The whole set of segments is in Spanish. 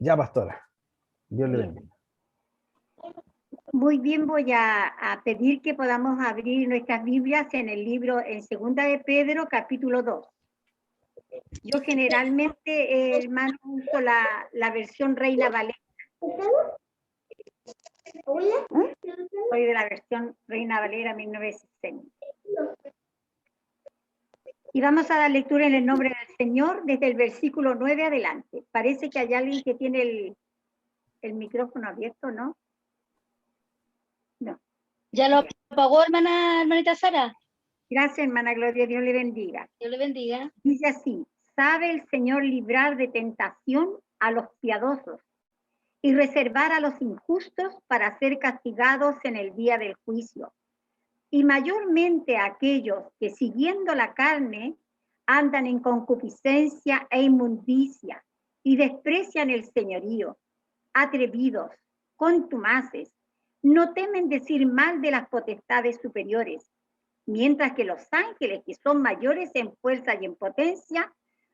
Ya, pastora. Dios le bendiga. Muy bien, voy a pedir que podamos abrir nuestras Biblias en el libro, en Segunda de Pedro, capítulo 2. Yo generalmente, hermano, uso la versión Reina Valera. Soy de la versión Reina Valera 1960. Y vamos a dar lectura en el nombre del Señor desde el versículo 9 adelante. Parece que hay alguien que tiene el micrófono abierto, ¿no? No. ¿Ya lo apagó, hermanita Sara? Gracias, hermana Gloria, Dios le bendiga. Dios le bendiga. Dice así: sabe el Señor librar de tentación a los piadosos y reservar a los injustos para ser castigados en el día del juicio. Y mayormente a aquellos que siguiendo la carne andan en concupiscencia e inmundicia y desprecian el señorío, atrevidos, contumaces, no temen decir mal de las potestades superiores, mientras que los ángeles, que son mayores en fuerza y en potencia,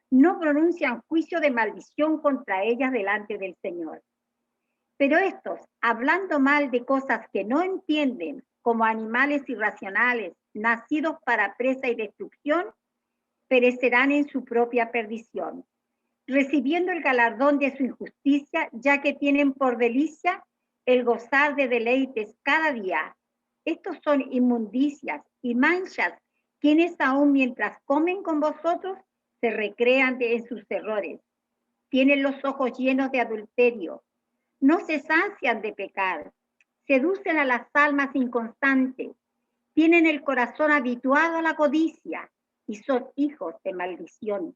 no pronuncian juicio de maldición contra ellas delante del Señor. Pero estos, hablando mal de cosas que no entienden, como animales irracionales, nacidos para presa y destrucción, perecerán en su propia perdición, recibiendo el galardón de su injusticia, ya que tienen por delicia el gozar de deleites cada día. Estos son inmundicias y manchas, quienes aún mientras comen con vosotros se recrean en sus errores. Tienen los ojos llenos de adulterio, no se sacian de pecar, seducen a las almas inconstantes, tienen el corazón habituado a la codicia y son hijos de maldición.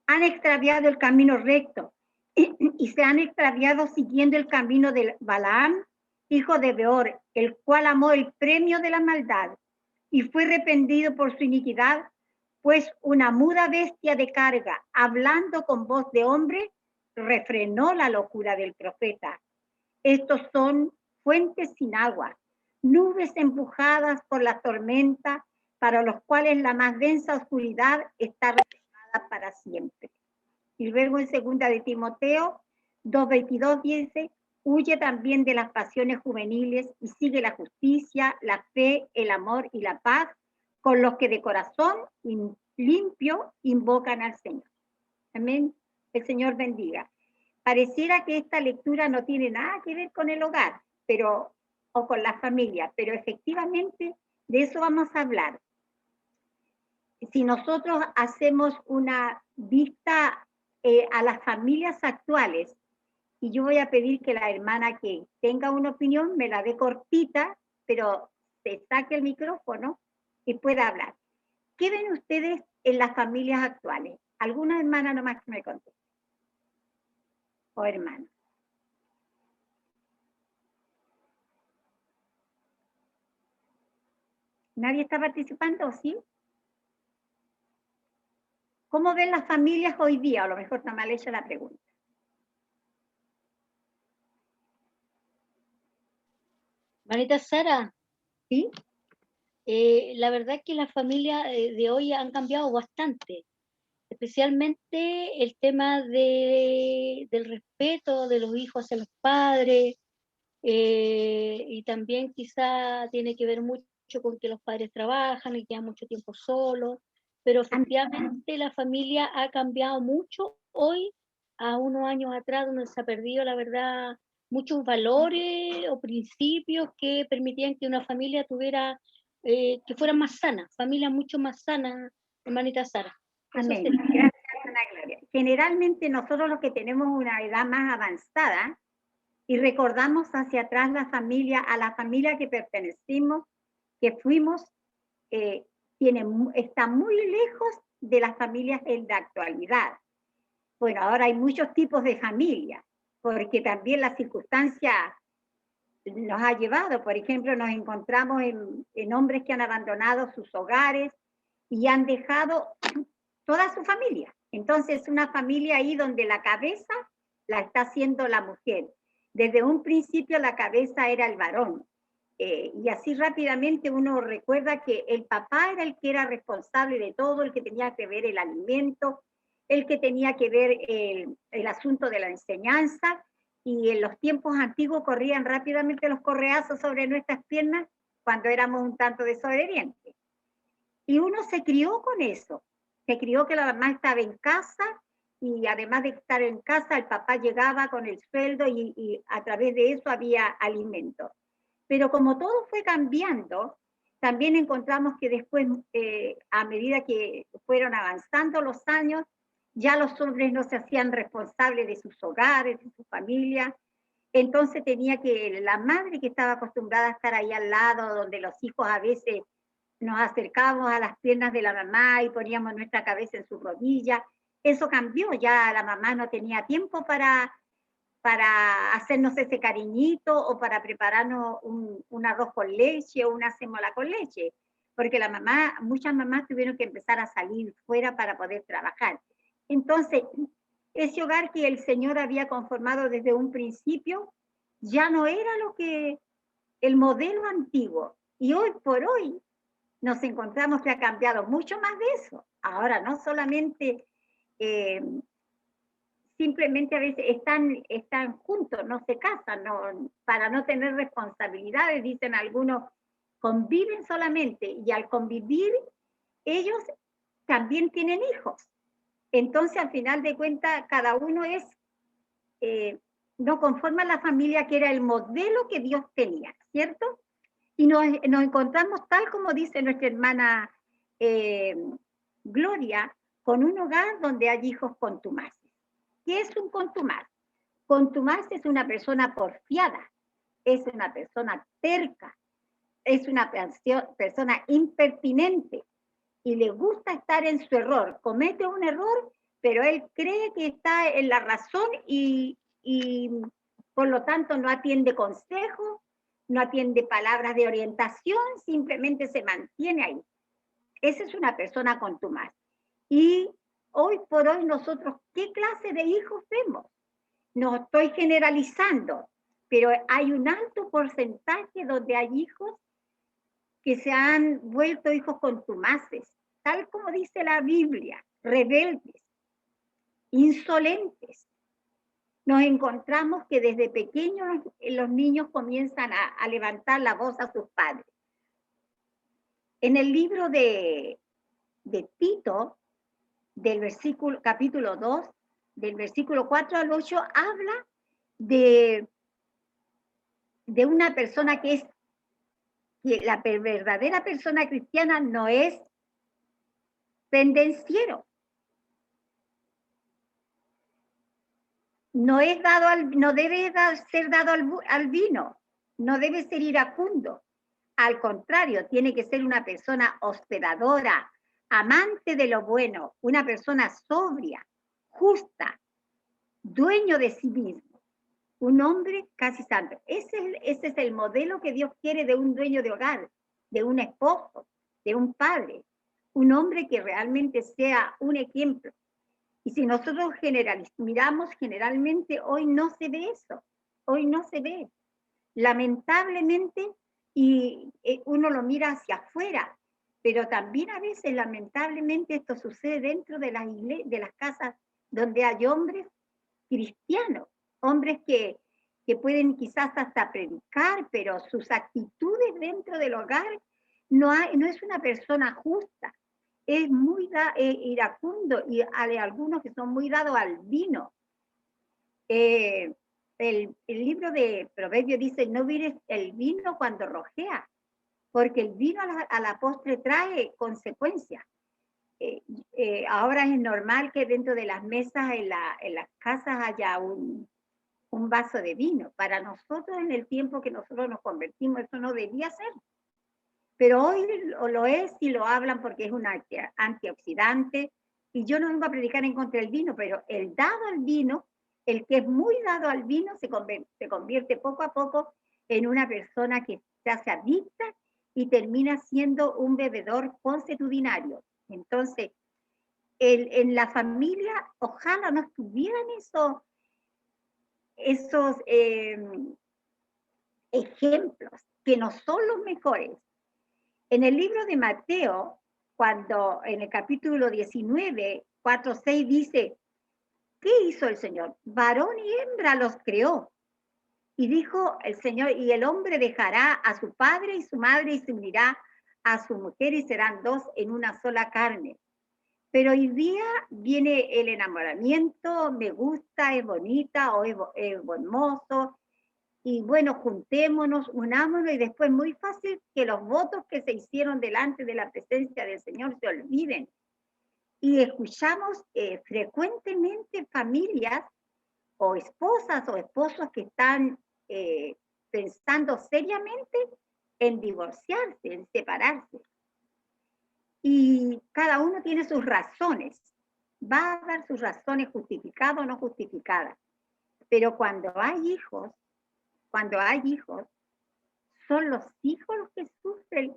Han extraviado el camino recto y se han extraviado siguiendo el camino de Balaam, hijo de Beor, el cual amó el premio de la maldad y fue arrepentido por su iniquidad, pues una muda bestia de carga, hablando con voz de hombre, refrenó la locura del profeta. Estos son fuentes sin agua, nubes empujadas por la tormenta, para los cuales la más densa oscuridad está reservada para siempre. Y luego en segunda de Timoteo 2:22 dice: huye también de las pasiones juveniles y sigue la justicia, la fe, el amor y la paz, con los que de corazón limpio invocan al Señor. Amén. El Señor bendiga. Pareciera que esta lectura no tiene nada que ver con el hogar, o con la familia, pero efectivamente de eso vamos a hablar. Si nosotros hacemos una vista a las familias actuales, y yo voy a pedir que la hermana que tenga una opinión me la dé cortita, pero se saque el micrófono y pueda hablar. ¿Qué ven ustedes en las familias actuales? ¿Alguna hermana nomás que me conteste? O hermano. ¿Nadie está participando, sí? ¿Cómo ven las familias hoy día? A lo mejor está mal hecha la pregunta. Manita Sara. ¿Sí? La verdad es que las familias de hoy han cambiado bastante, especialmente el tema del respeto de los hijos hacia los padres, y también quizá tiene que ver mucho con que los padres trabajan y quedan mucho tiempo solos, pero efectivamente la familia ha cambiado mucho hoy a unos años atrás, donde se ha perdido, la verdad, muchos valores o principios que permitían que una familia tuviera, que fuera más sana, familia mucho más sana, hermanita Sara. Amén. Gracias, Ana Gloria. Generalmente nosotros los que tenemos una edad más avanzada y recordamos hacia atrás a la familia que pertenecimos, que fuimos, está muy lejos de las familias en la actualidad. Bueno, ahora hay muchos tipos de familia, porque también la circunstancia nos ha llevado. Por ejemplo, nos encontramos en hombres que han abandonado sus hogares y han dejado toda su familia. Entonces, una familia ahí donde la cabeza la está haciendo la mujer. Desde un principio la cabeza era el varón. Y así rápidamente uno recuerda que el papá era el que era responsable de todo, el que tenía que ver el alimento, el que tenía que ver el asunto de la enseñanza, y en los tiempos antiguos corrían rápidamente los correazos sobre nuestras piernas cuando éramos un tanto desobedientes. Y uno se crió con eso, se crió que la mamá estaba en casa, y además de estar en casa, el papá llegaba con el sueldo y a través de eso había alimento. Pero como todo fue cambiando, también encontramos que después, a medida que fueron avanzando los años, ya los hombres no se hacían responsables de sus hogares, de su familia. Entonces tenía que, la madre que estaba acostumbrada a estar ahí al lado, donde los hijos a veces nos acercábamos a las piernas de la mamá y poníamos nuestra cabeza en su rodilla, eso cambió, ya la mamá no tenía tiempo para hacernos ese cariñito o para prepararnos un arroz con leche o una semola con leche, porque muchas mamás tuvieron que empezar a salir fuera para poder trabajar. Entonces, ese hogar que el Señor había conformado desde un principio ya no era el modelo antiguo. Y hoy por hoy nos encontramos que ha cambiado mucho más de eso. Ahora no solamente simplemente a veces están juntos, no se casan, para no tener responsabilidades, dicen algunos, conviven solamente, y al convivir ellos también tienen hijos. Entonces, al final de cuentas, cada uno no conforma la familia que era el modelo que Dios tenía, ¿cierto? Y nos encontramos, tal como dice nuestra hermana Gloria, con un hogar donde hay hijos contumaces. ¿Qué es un contumaz? Contumaz es una persona porfiada, es una persona terca, es una persona impertinente y le gusta estar en su error. Comete un error, pero él cree que está en la razón y por lo tanto no atiende consejos, no atiende palabras de orientación, simplemente se mantiene ahí. Esa es una persona contumaz. Y hoy por hoy nosotros, ¿qué clase de hijos vemos? No estoy generalizando, pero hay un alto porcentaje donde hay hijos que se han vuelto hijos contumaces, tal como dice la Biblia, rebeldes, insolentes. Nos encontramos que desde pequeños los niños comienzan a levantar la voz a sus padres. En el libro de Tito, capítulo 2, del versículo 4 al 8, habla de una persona que la verdadera persona cristiana no es pendenciero, no debe ser dado al vino, no debe ser iracundo. Al contrario, tiene que ser una persona hospedadora, amante de lo bueno, una persona sobria, justa, dueño de sí mismo, un hombre casi santo. Ese es el modelo que Dios quiere de un dueño de hogar, de un esposo, de un padre, un hombre que realmente sea un ejemplo. Y si nosotros miramos generalmente, hoy no se ve eso, hoy no se ve. Lamentablemente, y uno lo mira hacia afuera, pero también a veces lamentablemente esto sucede dentro de las casas donde hay hombres cristianos, hombres que pueden quizás hasta predicar, pero sus actitudes dentro del hogar no es una persona justa, es muy iracundo, y hay algunos que son muy dados al vino. El libro de Proverbios dice: no mires el vino cuando rojea, porque el vino a la postre trae consecuencias. Ahora es normal que dentro de las mesas en las casas haya un vaso de vino. Para nosotros, en el tiempo que nosotros nos convertimos, eso no debía ser. Pero hoy lo es, y lo hablan porque es un antioxidante. Y yo no vengo a predicar en contra del vino, pero el dado al vino, el que es muy dado al vino, se convierte poco a poco en una persona que se hace adicta y termina siendo un bebedor consuetudinario. Entonces, en la familia, ojalá no estuvieran esos ejemplos, que no son los mejores. En el libro de Mateo, cuando en el capítulo 19 4:6 dice, ¿qué hizo el Señor? Varón y hembra los creó. Y dijo el Señor, y el hombre dejará a su padre y su madre y se unirá a su mujer y serán dos en una sola carne. Pero hoy día viene el enamoramiento, me gusta, es bonita o es hermoso. Y bueno, juntémonos, unámonos y después muy fácil que los votos que se hicieron delante de la presencia del Señor se olviden. Y escuchamos frecuentemente familias o esposas o esposos que están pensando seriamente en divorciarse, en separarse. Y cada uno tiene sus razones. Va a dar sus razones justificadas o no justificadas. Pero cuando hay hijos, son los hijos los que sufren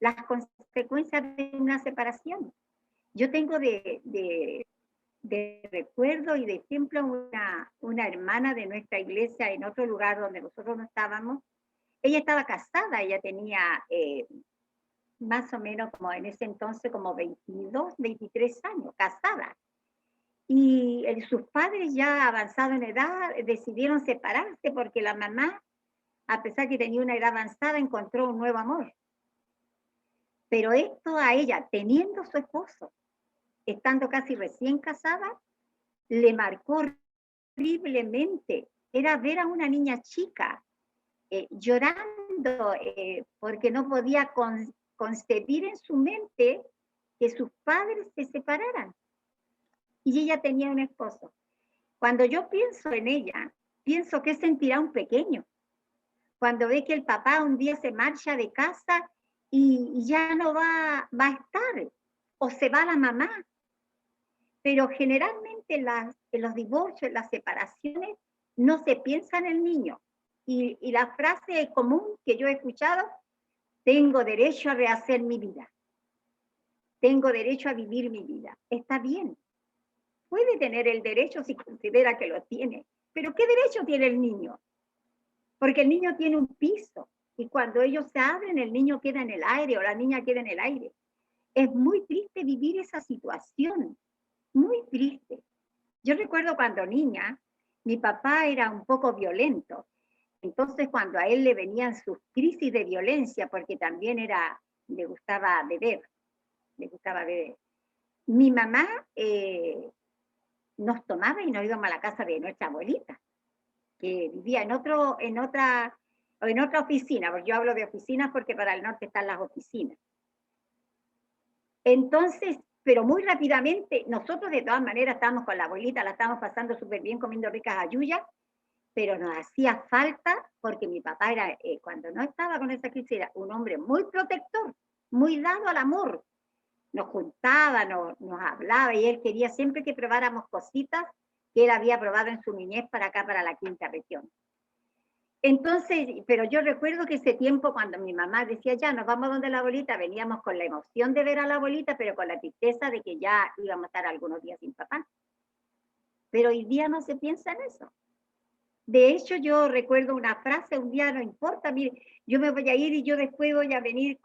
las consecuencias de una separación. Yo tengo de recuerdo y de ejemplo una hermana de nuestra iglesia en otro lugar donde nosotros no estábamos. Ella estaba casada, ella tenía más o menos como en ese entonces como 22, 23 años, casada. Y sus padres ya avanzados en edad decidieron separarse porque la mamá, a pesar que tenía una edad avanzada, encontró un nuevo amor. Pero esto a ella, teniendo su esposo, estando casi recién casada, le marcó horriblemente. Era ver a una niña chica llorando porque no podía concebir en su mente que sus padres se separaran. Y ella tenía un esposo. Cuando yo pienso en ella, pienso que sentirá un pequeño. Cuando ve que el papá un día se marcha de casa y ya no va a estar, o se va la mamá. Pero generalmente en los divorcios, en las separaciones, no se piensa en el niño. Y la frase común que yo he escuchado, tengo derecho a rehacer mi vida. Tengo derecho a vivir mi vida. Está bien. Puede tener el derecho si considera que lo tiene. Pero ¿qué derecho tiene el niño? Porque el niño tiene un piso. Y cuando ellos se abren, el niño queda en el aire o la niña queda en el aire. Es muy triste vivir esa situación. Muy triste. Yo recuerdo cuando niña, mi papá era un poco violento. Entonces, cuando a él le venían sus crisis de violencia, porque también le gustaba beber, mi mamá nos tomaba y nos íbamos a la casa de nuestra abuelita, que vivía en otra oficina, porque yo hablo de oficinas porque para el norte están las oficinas. Entonces, pero muy rápidamente, nosotros de todas maneras estábamos con la abuelita, la estábamos pasando súper bien comiendo ricas halluyas, pero nos hacía falta porque mi papá era, cuando no estaba con esa crisis, era un hombre muy protector, muy dado al amor. Nos juntaba, nos hablaba y él quería siempre que probáramos cositas que él había probado en su niñez para acá, para la quinta región. Entonces, pero yo recuerdo que ese tiempo cuando mi mamá decía, ya, nos vamos donde la abuelita, veníamos con la emoción de ver a la abuelita, pero con la tristeza de que ya íbamos a estar algunos días sin papá. Pero hoy día no se piensa en eso. De hecho, yo recuerdo una frase, un día no importa, mire, yo me voy a ir y yo después voy a venir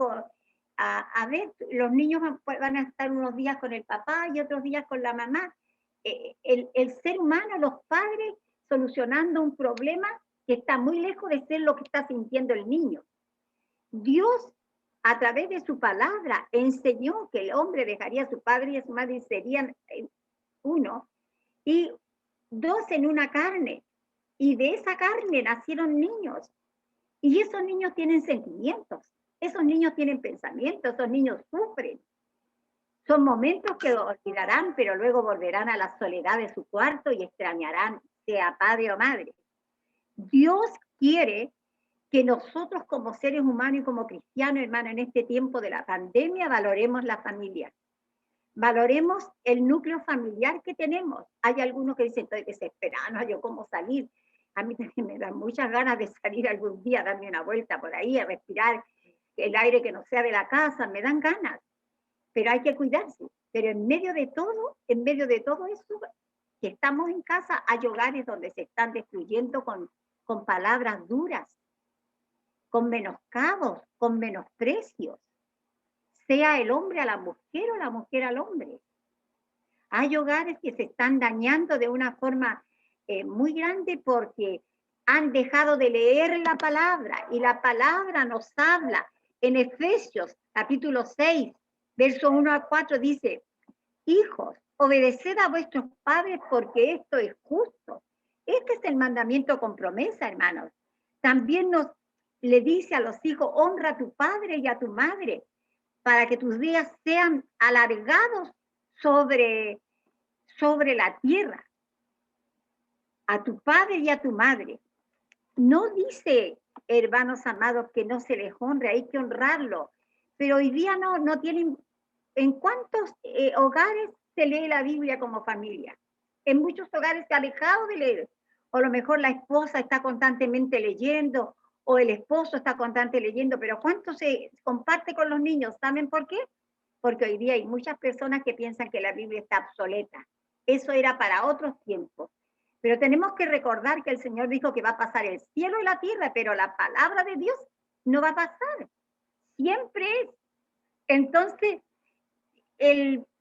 a ver, los niños van a estar unos días con el papá y otros días con la mamá. El ser humano, los padres, solucionando un problema que está muy lejos de ser lo que está sintiendo el niño. Dios, a través de su palabra, enseñó que el hombre dejaría a su padre y a su madre y serían uno, y dos en una carne. Y de esa carne nacieron niños. Y esos niños tienen sentimientos, esos niños tienen pensamientos, esos niños sufren. Son momentos que olvidarán, pero luego volverán a la soledad de su cuarto y extrañarán, sea padre o madre. Dios quiere que nosotros como seres humanos y como cristianos, hermanos, en este tiempo de la pandemia, valoremos la familia. Valoremos el núcleo familiar que tenemos. Hay algunos que dicen, estoy desesperado, no, yo cómo salir. A mí también me dan muchas ganas de salir algún día, darme una vuelta por ahí, a respirar el aire que no sea de la casa, me dan ganas. Pero hay que cuidarse. Pero en medio de todo eso, que estamos en casa, hay hogares donde se están destruyendo con palabras duras, con menoscabos, con menosprecios. Sea el hombre a la mujer o la mujer al hombre. Hay hogares que se están dañando de una forma muy grande porque han dejado de leer la palabra, y la palabra nos habla. En Efesios capítulo 6, verso 1 a 4 dice: hijos, obedeced a vuestros padres porque esto es justo. Este es el mandamiento con promesa, hermanos. También le dice a los hijos: honra a tu padre y a tu madre, para que tus días sean alargados sobre la tierra. A tu padre y a tu madre. No dice, hermanos amados, que no se les honre, hay que honrarlo. Pero hoy día no tienen. ¿En cuántos hogares se lee la Biblia como familia? En muchos hogares se ha dejado de leer. O a lo mejor la esposa está constantemente leyendo, o el esposo está constantemente leyendo, pero ¿cuánto se comparte con los niños? ¿Saben por qué? Porque hoy día hay muchas personas que piensan que la Biblia está obsoleta. Eso era para otros tiempos. Pero tenemos que recordar que el Señor dijo que va a pasar el cielo y la tierra, pero la palabra de Dios no va a pasar. Siempre es. Entonces,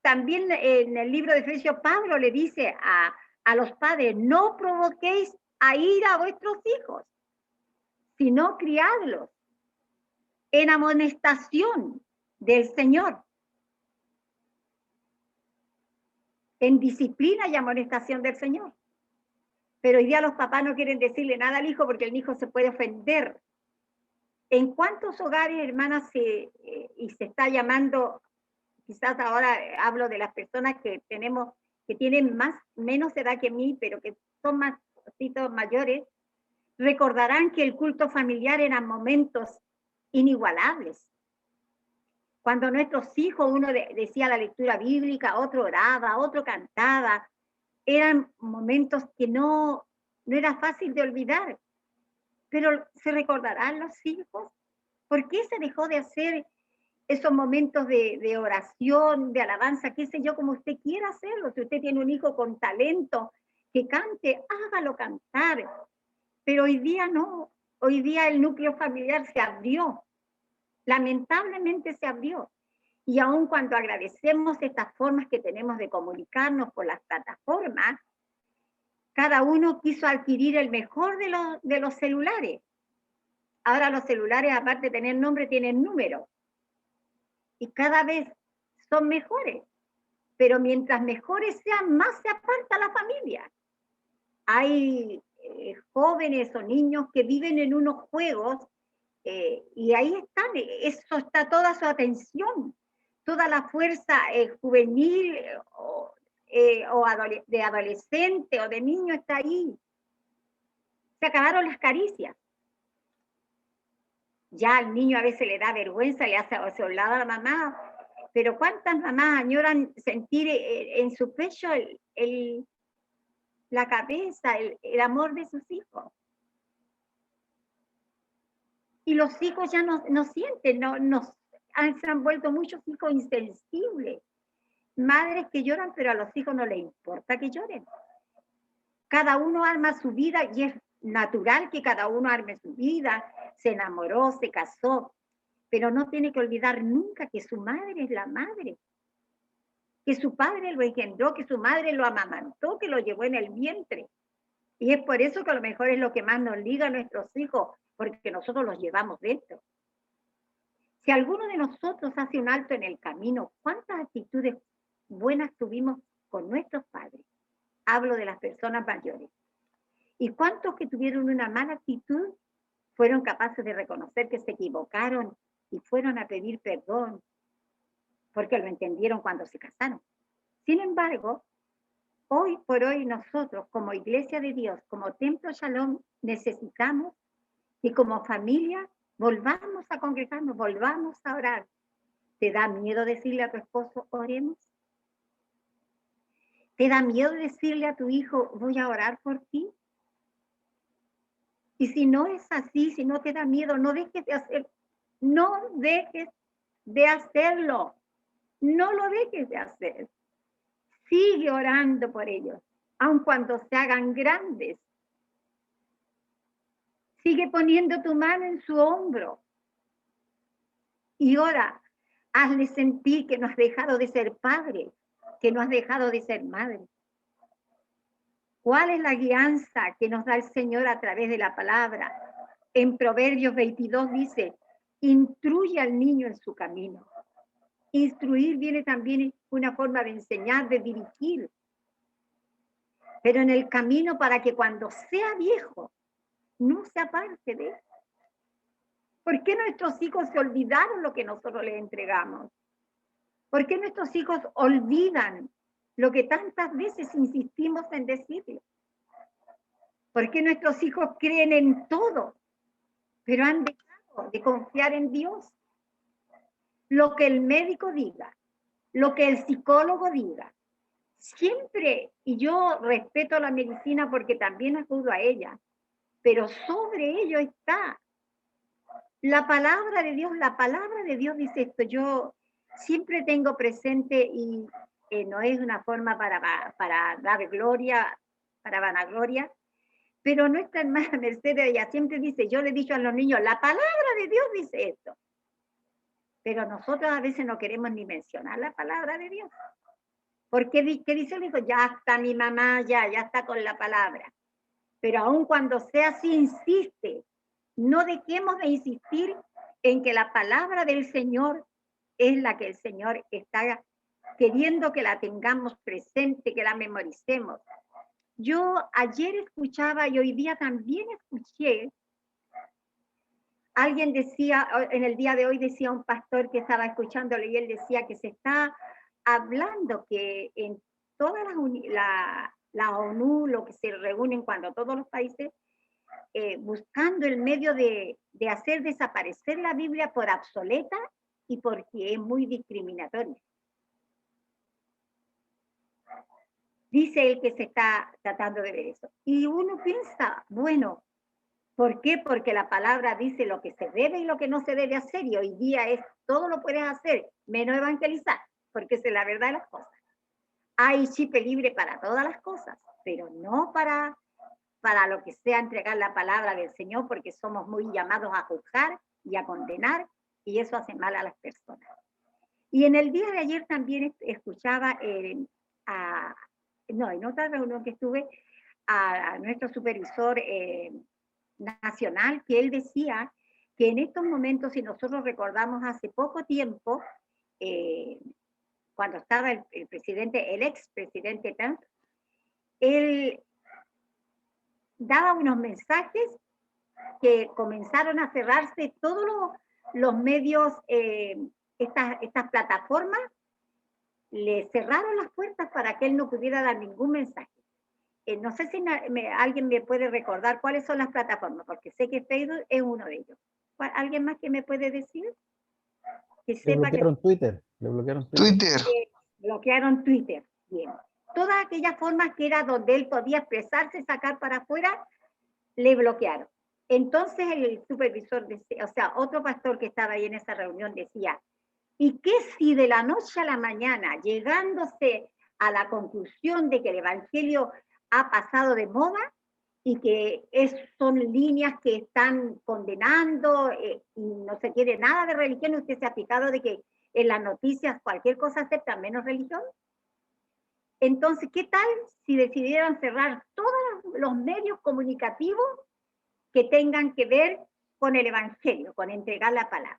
también en el libro de Efesios, Pablo le dice a los padres: no provoquéis a ira a vuestros hijos, sino criadlos en amonestación del Señor, en disciplina y amonestación del Señor. Pero hoy día los papás no quieren decirle nada al hijo porque el hijo se puede ofender. ¿En cuántos hogares, hermanas, y se está llamando? Quizás ahora hablo de las personas que tienen menos edad que mí, pero que son más mayores, recordarán que el culto familiar eran momentos inigualables. Cuando nuestros hijos, uno decía la lectura bíblica, otro oraba, otro cantaba, eran momentos que no era fácil de olvidar. Pero ¿se recordarán los hijos? ¿Por qué se dejó de hacer esos momentos de oración, de alabanza, qué sé yo, como usted quiera hacerlo? Si usted tiene un hijo con talento que cante, hágalo cantar. Pero hoy día no. Hoy día el núcleo familiar se abrió. Lamentablemente se abrió. Y aun cuando agradecemos estas formas que tenemos de comunicarnos por las plataformas, cada uno quiso adquirir el mejor de los celulares. Ahora los celulares, aparte de tener nombre, tienen números. Y cada vez son mejores. Pero mientras mejores sean, más se aparta la familia. Hay jóvenes o niños que viven en unos juegos y ahí están, eso está toda su atención, toda la fuerza juvenil o de adolescente o de niño está ahí. Se acabaron las caricias. Ya al niño a veces le da vergüenza, le hace a a la mamá, pero ¿cuántas mamás añoran sentir en su pecho la cabeza, el amor de sus hijos? Y los hijos ya no sienten, se han vuelto muchos hijos insensibles. Madres que lloran, pero a los hijos no les importa que lloren. Cada uno arma su vida y es natural que cada uno arme su vida. Se enamoró, se casó, pero no tiene que olvidar nunca que su madre es la madre, que su padre lo engendró, que su madre lo amamantó, que lo llevó en el vientre. Y es por eso que a lo mejor es lo que más nos liga a nuestros hijos, porque nosotros los llevamos dentro. Si alguno de nosotros hace un alto en el camino, ¿cuántas actitudes buenas tuvimos con nuestros padres? Hablo de las personas mayores. ¿Y cuántos que tuvieron una mala actitud fueron capaces de reconocer que se equivocaron y fueron a pedir perdón porque lo entendieron cuando se casaron? Sin embargo, hoy por hoy nosotros como Iglesia de Dios, como Templo Shalom, necesitamos que como familia volvamos a congregarnos, volvamos a orar. ¿Te da miedo decirle a tu esposo, oremos? ¿Te da miedo decirle a tu hijo, voy a orar por ti? Y si no es así, si no te da miedo, no dejes de hacerlo. No dejes de hacerlo. No lo dejes de hacer. Sigue orando por ellos, aun cuando se hagan grandes. Sigue poniendo tu mano en su hombro. Y ora, hazle sentir que no has dejado de ser padre, que no has dejado de ser madre? ¿Cuál es la guianza que nos da el Señor a través de la palabra? En Proverbios 22 dice, instruye al niño en su camino. Instruir viene también una forma de enseñar, de dirigir. Pero en el camino para que cuando sea viejo, no se aparte de él. ¿Por qué nuestros hijos se olvidaron lo que nosotros les entregamos? ¿Por qué nuestros hijos olvidan lo que tantas veces insistimos en decirles? ¿Por qué nuestros hijos creen en todo, pero han dejado de confiar en Dios? Lo que el médico diga, lo que el psicólogo diga, siempre, y yo respeto la medicina porque también acudo a ella, pero sobre ello está la palabra de Dios. La palabra de Dios dice esto. Yo siempre tengo presente, y no es una forma para dar gloria, para vanagloria, pero nuestra hermana Mercedes, ella siempre dice, yo le he dicho a los niños, la palabra de Dios dice esto. Pero nosotros a veces no queremos ni mencionar la palabra de Dios. Porque ¿qué dice el hijo? Ya está mi mamá, ya está con la palabra. Pero aun cuando sea así, insiste. No dejemos de insistir en que la palabra del Señor es la que el Señor está queriendo que la tengamos presente, que la memoricemos. Yo ayer escuchaba y hoy día también escuché, alguien decía, en el día de hoy decía un pastor que estaba escuchándole y él decía que se está hablando que en todas la ONU, lo que se reúnen cuando todos los países, buscando el medio de hacer desaparecer la Biblia por obsoleta y porque es muy discriminatoria. Dice él que se está tratando de ver eso. Y uno piensa, bueno, ¿por qué? Porque la palabra dice lo que se debe y lo que no se debe hacer, y hoy día es todo lo puedes hacer, menos evangelizar, porque esa es la verdad de las cosas. Hay chip libre para todas las cosas, pero no para lo que sea entregar la palabra del Señor, porque somos muy llamados a juzgar y a condenar, y eso hace mal a las personas. Y en el día de ayer también escuchaba en otra reunión que estuve, a nuestro supervisor nacional, que él decía que en estos momentos, si nosotros recordamos hace poco tiempo, cuando estaba el expresidente Trump, él daba unos mensajes que comenzaron a cerrarse todos los medios, estas plataformas, le cerraron las puertas para que él no pudiera dar ningún mensaje. No sé si alguien me puede recordar cuáles son las plataformas, porque sé que Facebook es uno de ellos. ¿Alguien más que me puede decir? Que sepa bloquearon que Twitter. Le bloquearon Twitter. Bloquearon Twitter. Bien. Todas aquellas formas que era donde él podía expresarse, sacar para afuera, le bloquearon. Entonces el supervisor, o sea, otro pastor que estaba ahí en esa reunión decía, ¿y qué si de la noche a la mañana, llegándose a la conclusión de que el evangelio ha pasado de moda y que son líneas que están condenando y no se quiere nada de religión? ¿Usted se ha fijado de que en las noticias cualquier cosa acepta menos religión? Entonces, ¿qué tal si decidieran cerrar todos los medios comunicativos que tengan que ver con el evangelio, con entregar la palabra?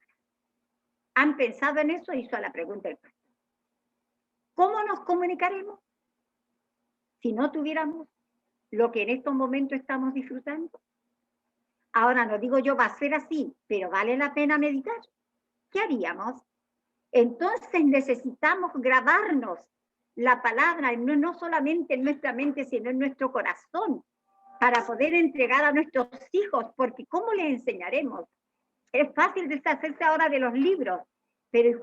¿Han pensado en eso? Hizo la pregunta el pastor. ¿Cómo nos comunicaremos si no tuviéramos lo que en estos momentos estamos disfrutando? Ahora, no digo yo va a ser así, pero vale la pena meditar. ¿Qué haríamos? Entonces necesitamos grabarnos la palabra, no solamente en nuestra mente, sino en nuestro corazón, para poder entregar a nuestros hijos, porque ¿cómo les enseñaremos? Es fácil deshacerse ahora de los libros, pero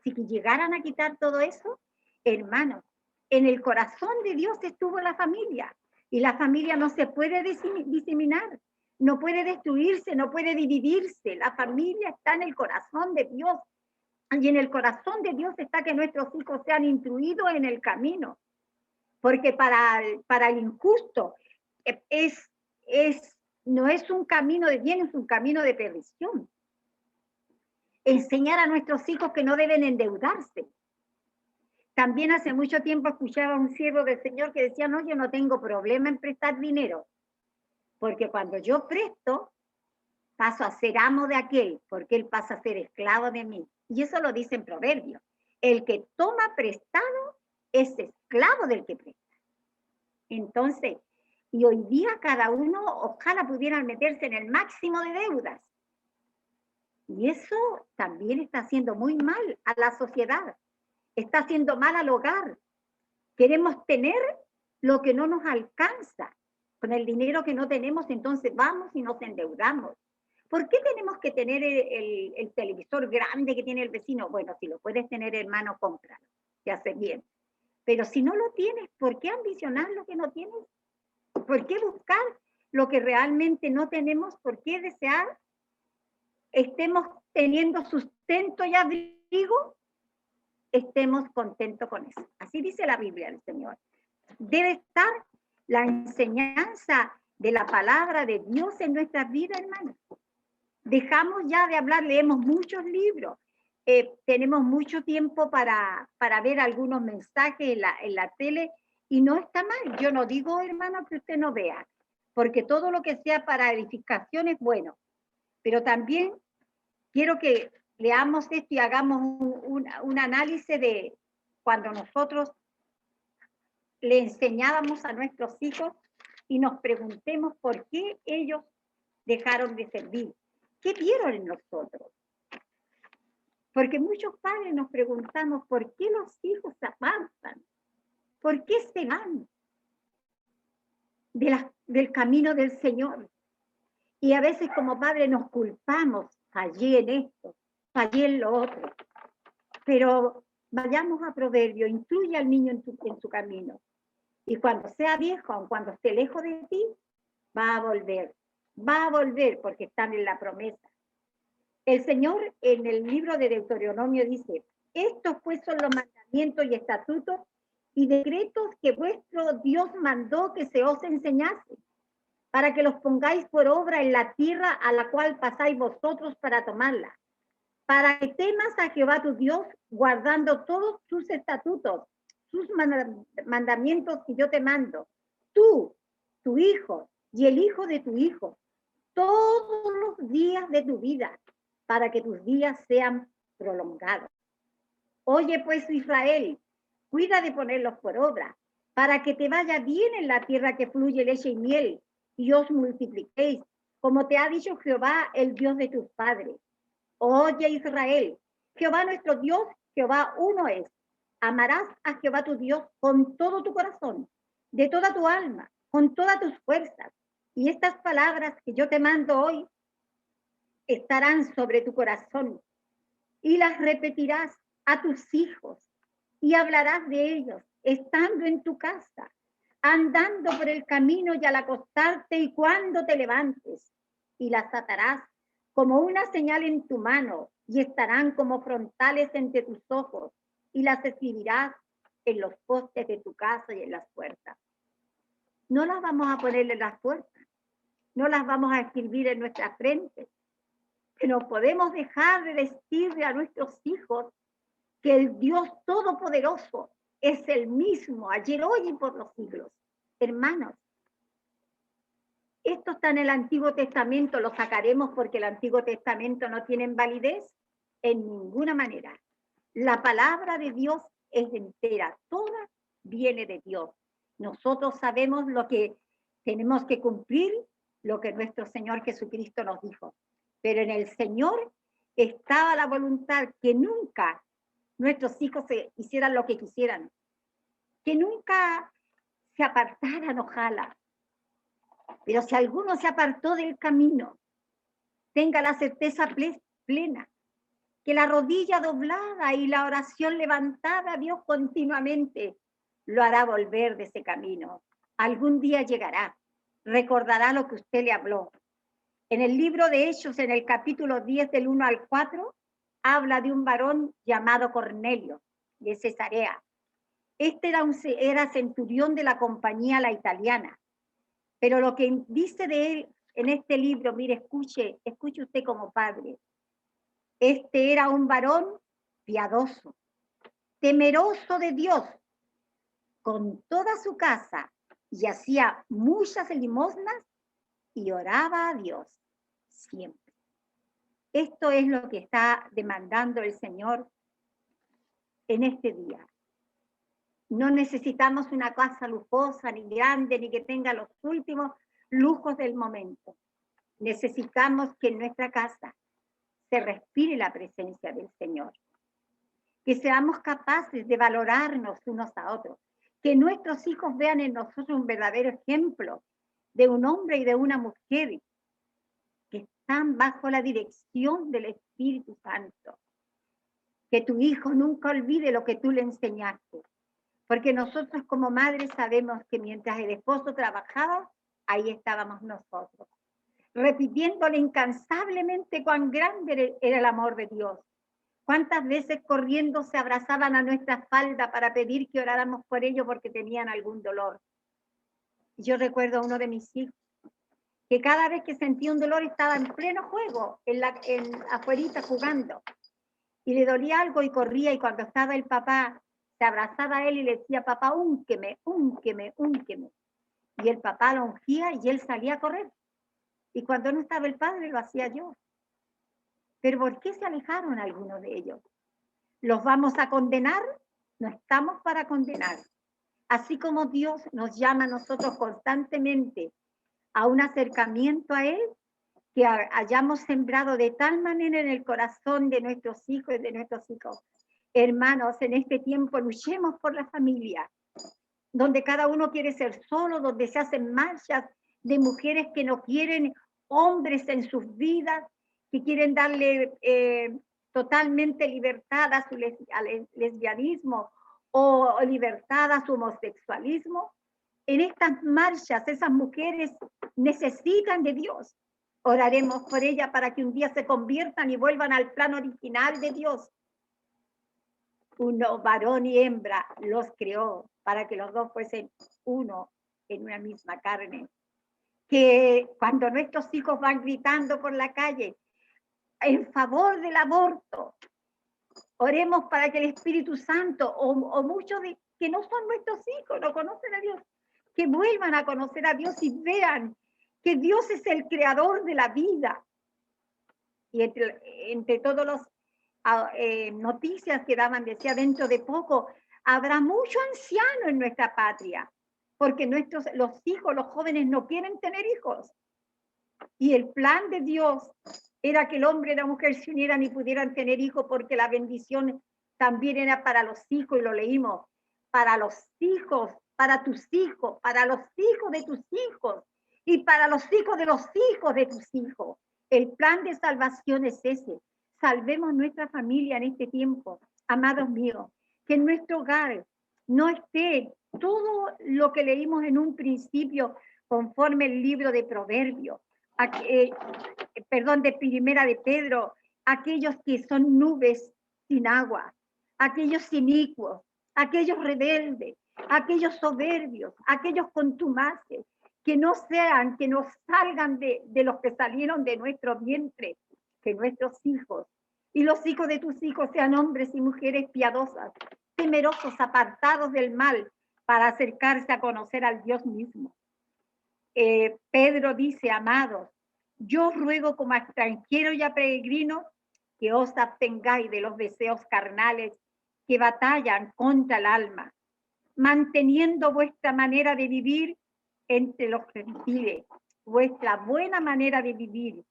si llegaran a quitar todo eso, hermanos, en el corazón de Dios estuvo la familia, y la familia no se puede diseminar, no puede destruirse, no puede dividirse. La familia está en el corazón de Dios, y en el corazón de Dios está que nuestros hijos sean instruidos en el camino, porque para el injusto no es un camino de bien, es un camino de perdición. Enseñar a nuestros hijos que no deben endeudarse. También hace mucho tiempo escuchaba a un siervo del Señor que decía, no, yo no tengo problema en prestar dinero, porque cuando yo presto, paso a ser amo de aquel, porque él pasa a ser esclavo de mí. Y eso lo dice en Proverbios. El que toma prestado es esclavo del que presta. Entonces, y hoy día cada uno, ojalá pudieran meterse en el máximo de deudas. Y eso también está haciendo muy mal a la sociedad. Está haciendo mal al hogar. Queremos tener lo que no nos alcanza. Con el dinero que no tenemos, entonces vamos y nos endeudamos. ¿Por qué tenemos que tener el televisor grande que tiene el vecino? Bueno, si lo puedes tener, hermano, cómpralo. Te hace bien. Pero si no lo tienes, ¿por qué ambicionar lo que no tienes? ¿Por qué buscar lo que realmente no tenemos? ¿Por qué desear estemos teniendo sustento y abrigo? Estemos contentos con eso. Así dice la Biblia del Señor. Debe estar la enseñanza de la palabra de Dios en nuestras vidas, hermanos. Dejamos ya de hablar, leemos muchos libros, tenemos mucho tiempo para ver algunos mensajes en la tele y no está mal. Yo no digo, hermano, que usted no vea, porque todo lo que sea para edificación es bueno, pero también quiero que leamos esto y hagamos un análisis de cuando nosotros le enseñábamos a nuestros hijos y nos preguntemos por qué ellos dejaron de servir. ¿Qué vieron en nosotros? Porque muchos padres nos preguntamos por qué los hijos se apartan, por qué se van del camino del Señor. Y a veces como padres nos culpamos, fallé en esto, fallé en lo otro. Pero vayamos a Proverbio, incluye al niño en su camino. Y cuando sea viejo, aun cuando esté lejos de ti, va a volver porque están en la promesa. El Señor en el libro de Deuteronomio dice, estos pues son los mandamientos y estatutos y decretos que vuestro Dios mandó que se os enseñase, para que los pongáis por obra en la tierra a la cual pasáis vosotros para tomarla, para que temas a Jehová tu Dios, guardando todos sus estatutos, sus mandamientos que yo te mando, tú, tu hijo y el hijo de tu hijo, todos los días de tu vida, para que tus días sean prolongados. Oye pues, Israel, cuida de ponerlos por obra, para que te vaya bien en la tierra que fluye leche y miel, y os multipliquéis, como te ha dicho Jehová, el Dios de tus padres. Oye, Israel, Jehová nuestro Dios, Jehová uno es. Amarás a Jehová tu Dios con todo tu corazón, de toda tu alma, con todas tus fuerzas. Y estas palabras que yo te mando hoy estarán sobre tu corazón y las repetirás a tus hijos y hablarás de ellos estando en tu casa, andando por el camino y al acostarte y cuando te levantes, y las atarás como una señal en tu mano y estarán como frontales entre tus ojos y las escribirás en los postes de tu casa y en las puertas. No las vamos a poner en las puertas, no las vamos a escribir en nuestra frente, que no podemos dejar de decirle a nuestros hijos que el Dios Todopoderoso es el mismo, ayer, hoy y por los siglos. Hermanos, esto está en el Antiguo Testamento, lo sacaremos porque el Antiguo Testamento no tiene validez en ninguna manera. La palabra de Dios es entera, toda viene de Dios. Nosotros sabemos lo que tenemos que cumplir, lo que nuestro Señor Jesucristo nos dijo. Pero en el Señor estaba la voluntad que nunca nuestros hijos hicieran lo que quisieran, que nunca se apartaran, ojalá. Pero si alguno se apartó del camino, tenga la certeza plena que la rodilla doblada y la oración levantada a Dios continuamente lo hará volver de ese camino. Algún día llegará, recordará lo que usted le habló. En el libro de Hechos, en el capítulo 10 del 1 al 4, habla de un varón llamado Cornelio, de Cesarea. Este era centurión de la compañía La Italiana. Pero lo que dice de él en este libro, mire, escuche usted como padre. Este era un varón piadoso, temeroso de Dios, con toda su casa, y hacía muchas limosnas y oraba a Dios siempre. Esto es lo que está demandando el Señor en este día. No necesitamos una casa lujosa, ni grande, ni que tenga los últimos lujos del momento. Necesitamos que en nuestra casa se respire la presencia del Señor. Que seamos capaces de valorarnos unos a otros. Que nuestros hijos vean en nosotros un verdadero ejemplo de un hombre y de una mujer que están bajo la dirección del Espíritu Santo. Que tu hijo nunca olvide lo que tú le enseñaste. Porque nosotros como madres sabemos que mientras el esposo trabajaba, ahí estábamos nosotros, repitiéndole incansablemente cuán grande era el amor de Dios. Cuántas veces corriendo se abrazaban a nuestra falda para pedir que oráramos por ellos porque tenían algún dolor. Yo recuerdo a uno de mis hijos, que cada vez que sentía un dolor estaba en pleno juego, afuerita jugando, y le dolía algo y corría, y cuando estaba el papá, se abrazaba a él y le decía, papá, únqueme, únqueme, únqueme. Y el papá lo ungía y él salía a correr. Y cuando no estaba el padre, lo hacía yo. Pero ¿por qué se alejaron algunos de ellos? ¿Los vamos a condenar? No estamos para condenar. Así como Dios nos llama a nosotros constantemente a un acercamiento a Él, que hayamos sembrado de tal manera en el corazón de nuestros hijos y de nuestros hijos. Hermanos, en este tiempo luchemos por la familia, donde cada uno quiere ser solo, donde se hacen marchas de mujeres que no quieren hombres en sus vidas, que quieren darle totalmente libertad a su al lesbianismo o libertad a su homosexualismo. En estas marchas, esas mujeres necesitan de Dios. Oraremos por ellas para que un día se conviertan y vuelvan al plano original de Dios. Uno, varón y hembra, los creó para que los dos fuesen uno en una misma carne. Que cuando nuestros hijos van gritando por la calle en favor del aborto, oremos para que el Espíritu Santo o muchos que no son nuestros hijos, no conocen a Dios, que vuelvan a conocer a Dios y vean que Dios es el creador de la vida. Y entre todos los noticias que daban, decía, dentro de poco habrá mucho anciano en nuestra patria, porque los hijos, los jóvenes no quieren tener hijos. Y el plan de Dios era que el hombre y la mujer se unieran y pudieran tener hijos, porque la bendición también era para los hijos, y lo leímos, para los hijos, para tus hijos, para los hijos de tus hijos, y para los hijos de los hijos de tus hijos. El plan de salvación es ese. Salvemos nuestra familia en este tiempo, amados míos, que en nuestro hogar no esté todo lo que leímos en un principio conforme el libro de Proverbios, de Primera de Pedro, aquellos que son nubes sin agua, aquellos inicuos, aquellos rebeldes, aquellos soberbios, aquellos contumaces, que no salgan de los que salieron de nuestro vientre, que nuestros hijos y los hijos de tus hijos sean hombres y mujeres piadosas, temerosos, apartados del mal, para acercarse a conocer al Dios mismo. Pedro dice, amados, yo ruego como a extranjero y a peregrino que os abstengáis de los deseos carnales que batallan contra el alma, manteniendo vuestra manera de vivir entre los gentiles, vuestra buena manera de vivir,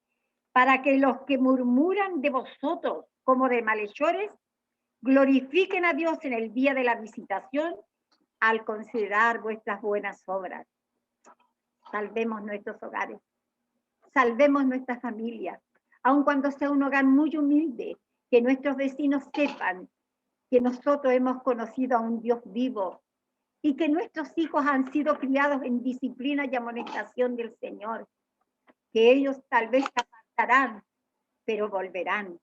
para que los que murmuran de vosotros como de malhechores glorifiquen a Dios en el día de la visitación al considerar vuestras buenas obras. Salvemos nuestros hogares, salvemos nuestra familia, aun cuando sea un hogar muy humilde, que nuestros vecinos sepan que nosotros hemos conocido a un Dios vivo y que nuestros hijos han sido criados en disciplina y amonestación del Señor, que ellos tal vez se apartarán, pero volverán.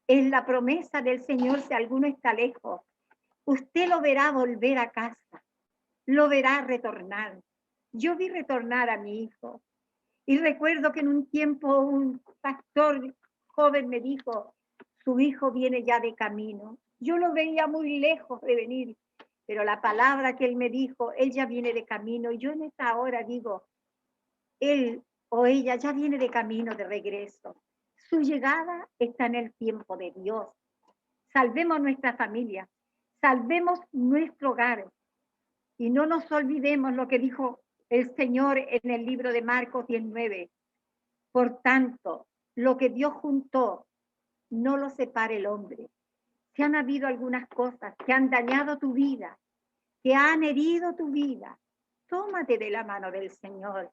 Es la promesa del Señor si alguno está lejos. Usted lo verá volver a casa, lo verá retornar. Yo vi retornar a mi hijo y recuerdo que en un tiempo un pastor joven me dijo, su hijo viene ya de camino. Yo lo veía muy lejos de venir, pero la palabra que él me dijo, él ya viene de camino. Y yo en esta hora digo, él o ella ya viene de camino de regreso. Su llegada está en el tiempo de Dios. Salvemos nuestra familia, salvemos nuestro hogar y no nos olvidemos lo que dijo el Señor en el libro de Marcos 19. Por tanto, lo que Dios juntó, no lo separe el hombre. Si han habido algunas cosas que han dañado tu vida, que han herido tu vida, tómate de la mano del Señor.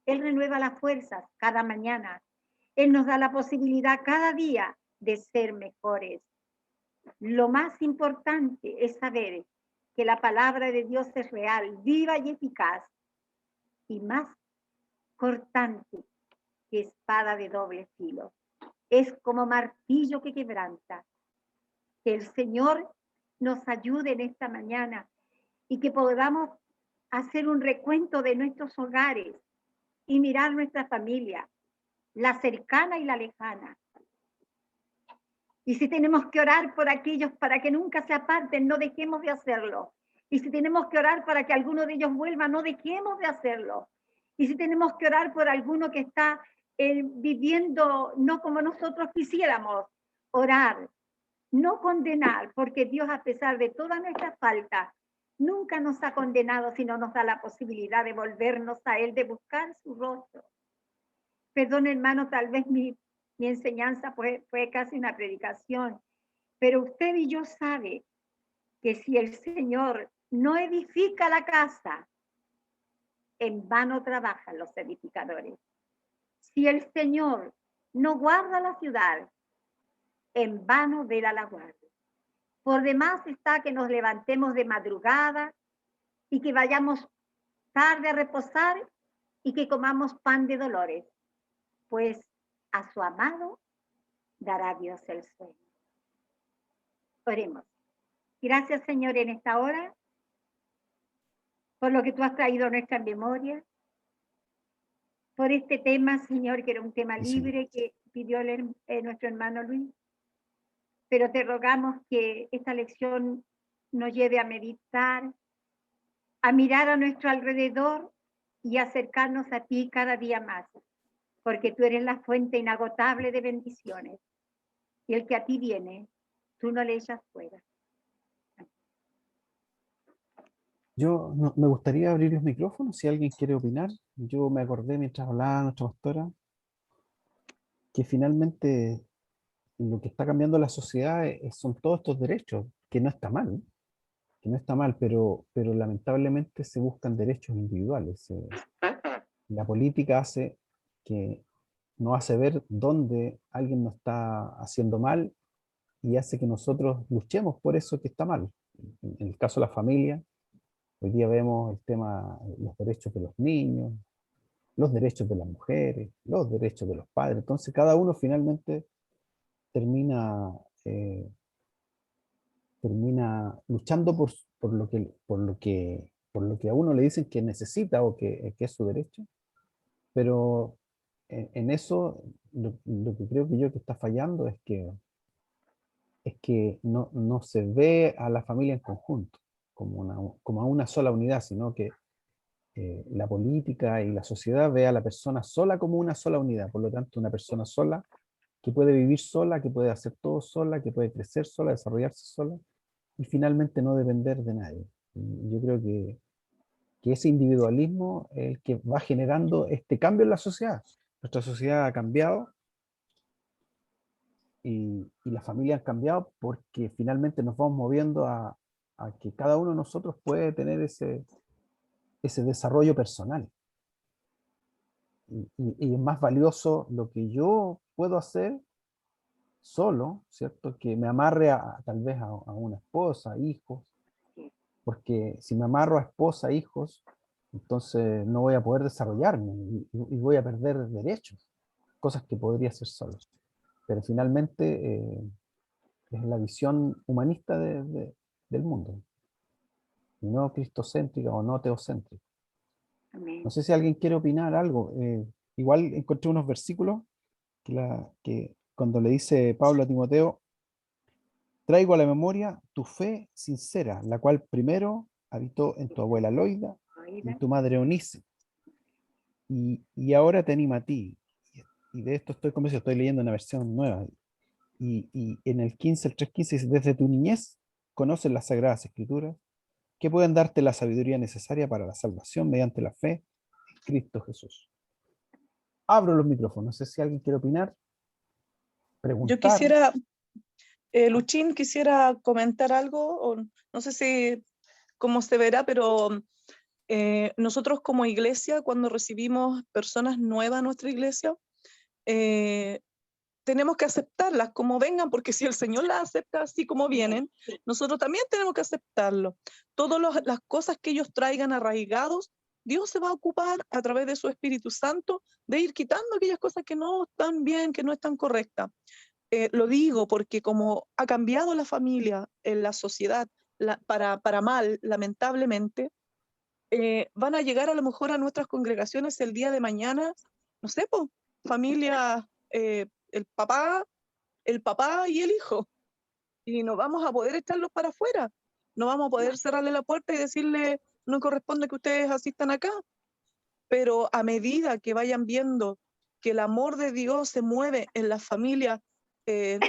Él renueva las fuerzas cada mañana. Él nos da la posibilidad cada día de ser mejores. Lo más importante es saber que la palabra de Dios es real, viva y eficaz, y más cortante que espada de doble filo. Es como martillo que quebranta. Que el Señor nos ayude en esta mañana y que podamos hacer un recuento de nuestros hogares y mirar nuestra familia, la cercana y la lejana. Y si tenemos que orar por aquellos para que nunca se aparten, no dejemos de hacerlo. Y si tenemos que orar para que alguno de ellos vuelva, no dejemos de hacerlo. Y si tenemos que orar por alguno que está viviendo no como nosotros quisiéramos, orar, no condenar, porque Dios, a pesar de todas nuestras faltas, nunca nos ha condenado, sino nos da la posibilidad de volvernos a Él, de buscar su rostro. Perdón, hermano, tal vez mi enseñanza fue casi una predicación, pero usted y yo sabe que si el Señor no edifica la casa, en vano trabajan los edificadores. Si el Señor no guarda la ciudad, en vano vela la guardia. Por demás está que nos levantemos de madrugada y que vayamos tarde a reposar y que comamos pan de dolores, pues a su amado dará Dios el sueño. Oremos. Gracias, Señor, en esta hora, por lo que tú has traído a nuestra memoria, por este tema, Señor, que era un tema libre que pidió nuestro hermano Luis. Pero te rogamos que esta lección nos lleve a meditar, a mirar a nuestro alrededor y acercarnos a ti cada día más, porque tú eres la fuente inagotable de bendiciones. Y el que a ti viene, tú no le echas fuera. Me gustaría abrir los micrófonos si alguien quiere opinar. Yo me acordé mientras hablaba nuestra pastora que finalmente lo que está cambiando la sociedad son todos estos derechos, que no está mal, pero lamentablemente se buscan derechos individuales. La política hace que nos hace ver dónde alguien nos está haciendo mal y hace que nosotros luchemos por eso que está mal. En el caso de la familia, hoy día vemos el tema, los derechos de los niños, los derechos de las mujeres, los derechos de los padres. Entonces cada uno finalmente termina, eh, termina luchando por lo que a uno le dicen que necesita o que es su derecho. Pero en eso lo que creo que yo que está fallando es que no se ve a la familia en conjunto, como a una sola unidad, sino que la política y la sociedad ve a la persona sola como una sola unidad. Por lo tanto, una persona sola que puede vivir sola, que puede hacer todo sola, que puede crecer sola, desarrollarse sola y finalmente no depender de nadie. Y yo creo que ese individualismo es el que va generando este cambio en la sociedad. Nuestra sociedad ha cambiado y las familias han cambiado porque finalmente nos vamos moviendo a que cada uno de nosotros puede tener ese desarrollo personal. Y es más valioso lo que yo puedo hacer solo, ¿cierto? Que me amarre tal vez a una esposa, hijos, porque si me amarro a esposa, hijos, entonces no voy a poder desarrollarme y voy a perder derechos, cosas que podría hacer solo. Pero finalmente es la visión humanista del mundo, y no cristocéntrica o no teocéntrica. Amén. No sé si alguien quiere opinar algo. Igual encontré unos versículos que cuando le dice Pablo a Timoteo, Traigo a la memoria tu fe sincera, la cual primero habitó en tu abuela Loida y en tu madre Eunice, y ahora te anima a ti. Y de esto estoy convencido, estoy leyendo una versión nueva. Y en el 15, el 3.15 dice, desde tu niñez conoces las Sagradas Escrituras que pueden darte la sabiduría necesaria para la salvación mediante la fe en Cristo Jesús. Abro los micrófonos, no sé si alguien quiere opinar, Yo preguntar. quisiera, Luchín, quisiera comentar algo, o no sé si cómo se verá, pero nosotros como iglesia, cuando recibimos personas nuevas a nuestra iglesia, tenemos que aceptarlas como vengan, porque si el Señor las acepta así como vienen, nosotros también tenemos que aceptarlo. Todas las cosas que ellos traigan arraigados, Dios se va a ocupar a través de su Espíritu Santo de ir quitando aquellas cosas que no están bien, que no están correctas. Lo digo porque como ha cambiado la familia en la sociedad para mal, lamentablemente, van a llegar a lo mejor a nuestras congregaciones el día de mañana, no sé, pues, familia, el papá y el hijo, y no vamos a poder echarlos para afuera, no vamos a poder cerrarle la puerta y decirle, no corresponde que ustedes asistan acá, pero a medida que vayan viendo que el amor de Dios se mueve en las familias eh,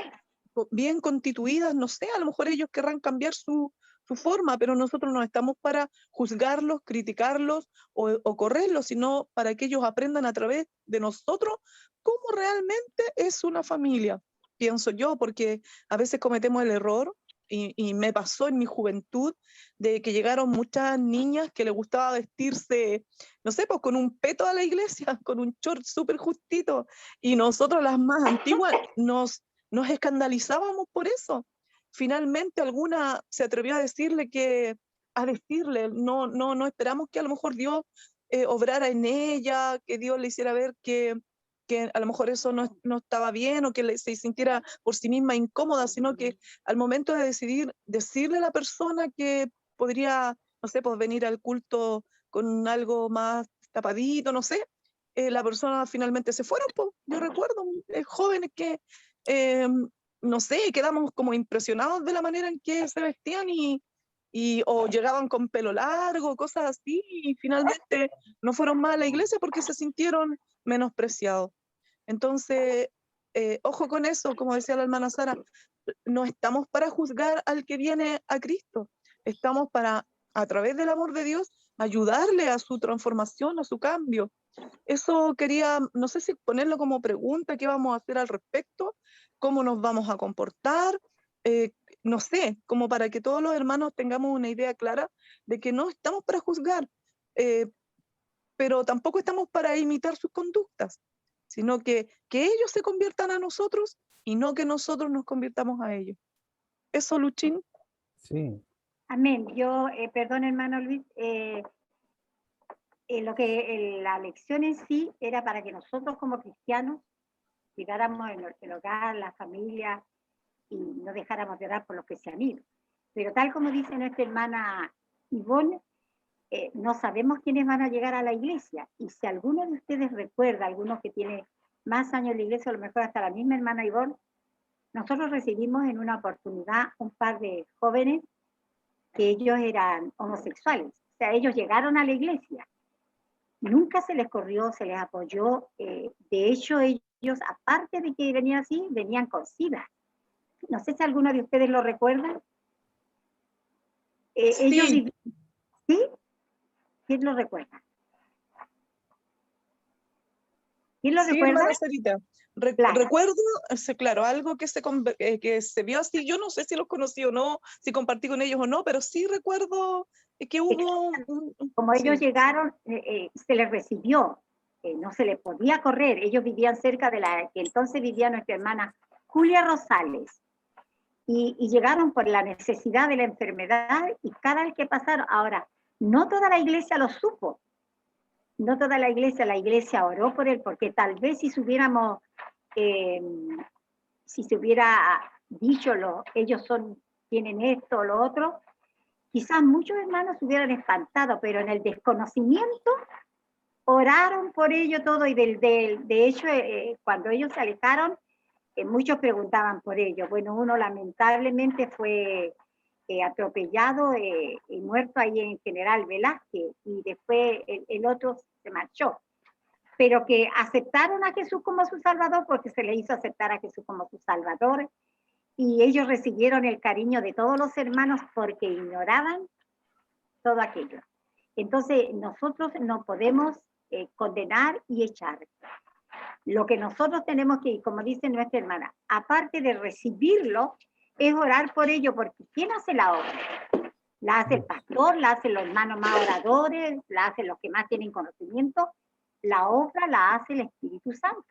bien constituidas, no sé, a lo mejor ellos querrán cambiar su forma, pero nosotros no estamos para juzgarlos, criticarlos o correrlos, sino para que ellos aprendan a través de nosotros cómo realmente es una familia, pienso yo, porque a veces cometemos el error, y me pasó en mi juventud, de que llegaron muchas niñas que les gustaba vestirse, no sé, pues con un peto a la iglesia, con un short súper justito, y nosotros las más antiguas nos escandalizábamos por eso. Finalmente alguna se atrevió a decirle, no esperamos que a lo mejor Dios obrara en ella, que Dios le hiciera ver que a lo mejor eso no estaba bien o que se sintiera por sí misma incómoda, sino que al momento de decidir decirle a la persona que podría, no sé, pues venir al culto con algo más tapadito, no sé, la persona finalmente se fueron, pues. Yo recuerdo jóvenes que eh, no sé, quedamos como impresionados de la manera en que se vestían o llegaban con pelo largo, cosas así, y finalmente no fueron más a la iglesia porque se sintieron menospreciados. Entonces, ojo con eso, como decía la hermana Sara, no estamos para juzgar al que viene a Cristo, estamos para, a través del amor de Dios, ayudarle a su transformación, a su cambio. Eso quería, no sé si ponerlo como pregunta, qué vamos a hacer al respecto, cómo nos vamos a comportar, eh, no sé, como para que todos los hermanos tengamos una idea clara de que no estamos para juzgar, eh, pero tampoco estamos para imitar sus conductas, sino que ellos se conviertan a nosotros y no que nosotros nos convirtamos a ellos. Eso, Luchín. Sí, Amén. Yo, perdón, hermano Luis, la lección en sí era para que nosotros como cristianos cuidáramos el hogar, la familia, y no dejáramos de orar por los que se han ido. Pero tal como dice nuestra hermana Ivonne, no sabemos quiénes van a llegar a la iglesia. Y si alguno de ustedes recuerda, algunos que tiene más años en la iglesia, a lo mejor hasta la misma hermana Ivonne, nosotros recibimos en una oportunidad un par de jóvenes que ellos eran homosexuales. O sea, ellos llegaron a la iglesia. Nunca se les corrió, se les apoyó. De hecho, ellos, aparte de que venían así, venían con SIDA. No sé si alguno de ustedes lo recuerdan. Sí. Ellos vivían, ¿sí? ¿Quién lo recuerda? ¿Quién lo Sí, recuerda? hermana Sarita. Claro. Recuerdo, claro, algo que se vio así. Yo no sé si los conocí o no, si compartí con ellos o no, pero sí recuerdo que hubo Como ellos sí. llegaron, se les recibió, no se les podía correr. Ellos vivían cerca de la que entonces vivía nuestra hermana Julia Rosales. Y llegaron por la necesidad de la enfermedad y cada vez que pasaron, ahora, no toda la iglesia lo supo, no toda la iglesia oró por él, porque tal vez si hubiéramos, si se hubiera dicho, ellos tienen esto o lo otro, quizás muchos hermanos se hubieran espantado, pero en el desconocimiento oraron por ello todo y de hecho cuando ellos se alejaron, muchos preguntaban por ello. Bueno, uno lamentablemente fue atropellado y muerto ahí en General Velázquez, y después el otro se marchó. Pero que aceptaron a Jesús como su Salvador, porque se le hizo aceptar a Jesús como su Salvador, y ellos recibieron el cariño de todos los hermanos porque ignoraban todo aquello. Entonces, nosotros no podemos condenar y echar. Lo que nosotros tenemos que, como dice nuestra hermana, aparte de recibirlo, es orar por ello, porque ¿quién hace la obra? La hace el pastor, la hacen los hermanos más oradores, la hacen los que más tienen conocimiento. La obra la hace el Espíritu Santo.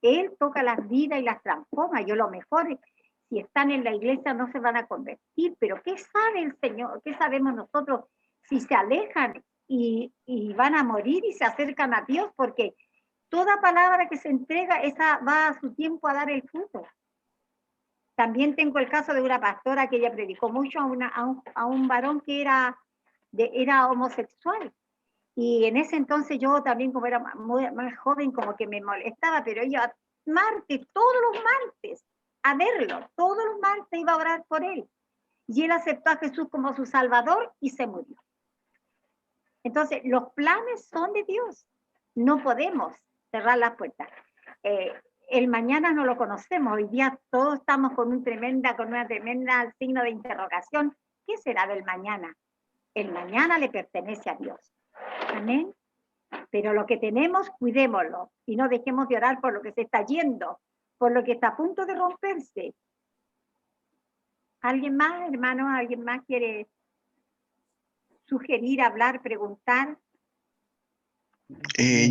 Él toca las vidas y las transforma. Yo lo mejor, si están en la iglesia no se van a convertir, pero ¿qué sabe el Señor? ¿Qué sabemos nosotros si se alejan y van a morir y se acercan a Dios? Porque toda palabra que se entrega, esa va a su tiempo a dar el fruto. También tengo el caso de una pastora que ella predicó mucho a un varón que era homosexual. Y en ese entonces yo también, como era más joven, como que me molestaba, pero ella todos los martes, a verlo, todos los martes iba a orar por él. Y él aceptó a Jesús como su Salvador y se murió. Entonces, los planes son de Dios. No podemos cerrar las puertas. El mañana no lo conocemos. Hoy día todos estamos con una tremenda signo de interrogación. ¿Qué será del mañana? El mañana le pertenece a Dios. Amén. Pero lo que tenemos, cuidémoslo y no dejemos de orar por lo que se está yendo, por lo que está a punto de romperse. ¿Alguien más, hermano? ¿Alguien más quiere sugerir, hablar, preguntar?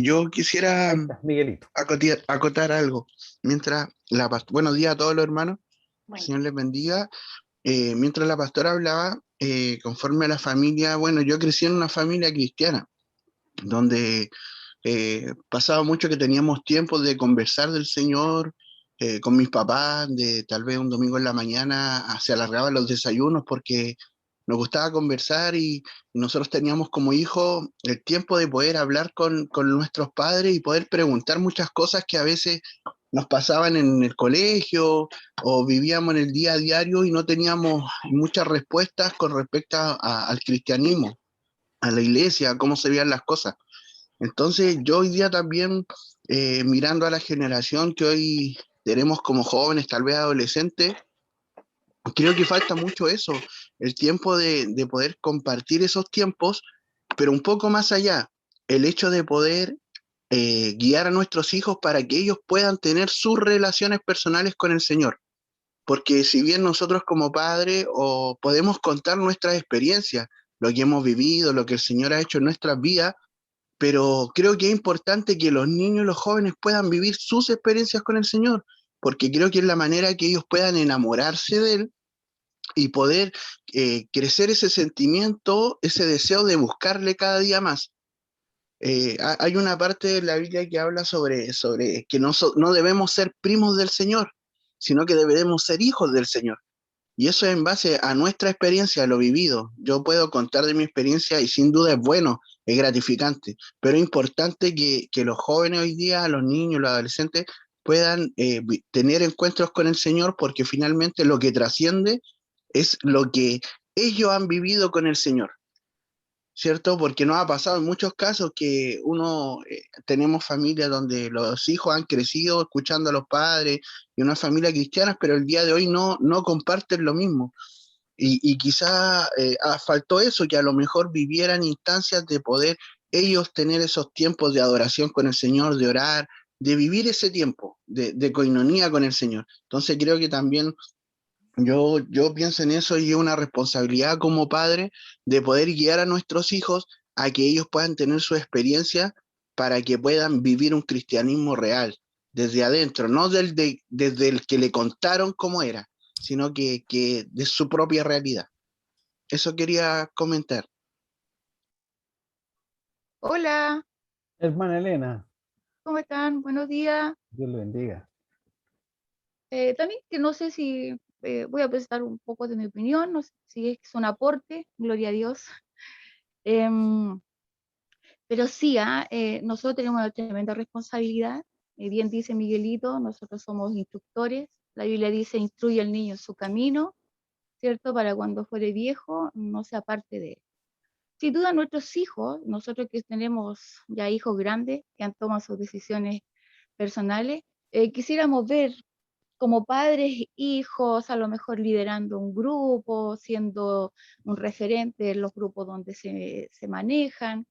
Yo quisiera Ahí está, Miguelito. acotar algo. Mientras buenos días a todos los hermanos, Bueno, Señor les bendiga. Mientras la pastora hablaba, conforme a la familia, bueno, yo crecí en una familia cristiana, donde pasaba mucho que teníamos tiempo de conversar del Señor con mis papás, de tal vez un domingo en la mañana se alargaban los desayunos porque nos gustaba conversar y nosotros teníamos como hijos el tiempo de poder hablar con nuestros padres y poder preguntar muchas cosas que a veces nos pasaban en el colegio o vivíamos en el día a diario y no teníamos muchas respuestas con respecto al cristianismo, a la iglesia, a cómo se veían las cosas. Entonces yo hoy día también, mirando a la generación que hoy tenemos como jóvenes, tal vez adolescentes, creo que falta mucho eso, el tiempo de poder compartir esos tiempos, pero un poco más allá, el hecho de poder guiar a nuestros hijos para que ellos puedan tener sus relaciones personales con el Señor. Porque si bien nosotros como padres o podemos contar nuestras experiencias, lo que hemos vivido, lo que el Señor ha hecho en nuestras vidas, pero creo que es importante que los niños y los jóvenes puedan vivir sus experiencias con el Señor, porque creo que es la manera que ellos puedan enamorarse de Él y poder crecer ese sentimiento, ese deseo de buscarle cada día más. Hay una parte de la Biblia que habla sobre que no debemos ser primos del Señor, sino que debemos ser hijos del Señor. Y eso es en base a nuestra experiencia, a lo vivido. Yo puedo contar de mi experiencia y sin duda es bueno, es gratificante, pero es importante que los jóvenes hoy día, los niños, los adolescentes, puedan tener encuentros con el Señor porque finalmente lo que trasciende es lo que ellos han vivido con el Señor. ¿Cierto? Porque nos ha pasado en muchos casos que tenemos familias donde los hijos han crecido escuchando a los padres y una familia cristiana, pero el día de hoy no comparten lo mismo. Y quizá faltó eso, que a lo mejor vivieran instancias de poder ellos tener esos tiempos de adoración con el Señor, de orar, de vivir ese tiempo de coinonía con el Señor. Entonces creo que también yo pienso en eso y es una responsabilidad como padre de poder guiar a nuestros hijos a que ellos puedan tener su experiencia para que puedan vivir un cristianismo real, desde adentro, no desde el que le contaron cómo era, sino que de su propia realidad. Eso quería comentar. Hola, Hermana Elena, ¿cómo están? Buenos días. Dios le bendiga. También que no sé si voy a presentar un poco de mi opinión, no sé si es un aporte, gloria a Dios. Pero sí, nosotros tenemos una tremenda responsabilidad bien dice Miguelito, nosotros somos instructores. La Biblia dice, instruye al niño en su camino, ¿cierto? Para cuando fuere viejo, no se aparte de él. Sin duda nuestros hijos, nosotros que tenemos ya hijos grandes, que han tomado sus decisiones personales, quisiéramos ver como padres, hijos, a lo mejor liderando un grupo, siendo un referente en los grupos donde se manejan.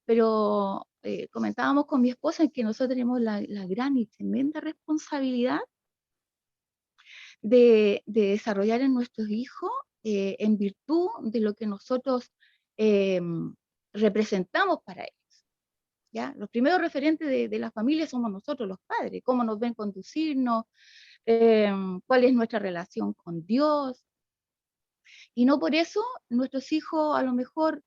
Pero comentábamos con mi esposa que nosotros tenemos la gran y tremenda responsabilidad de desarrollar en nuestros hijos, en virtud de lo que nosotros representamos para ellos. ¿Ya? Los primeros referentes de la familia somos nosotros, los padres, cómo nos ven conducirnos, cuál es nuestra relación con Dios. Y no por eso nuestros hijos, a lo mejor,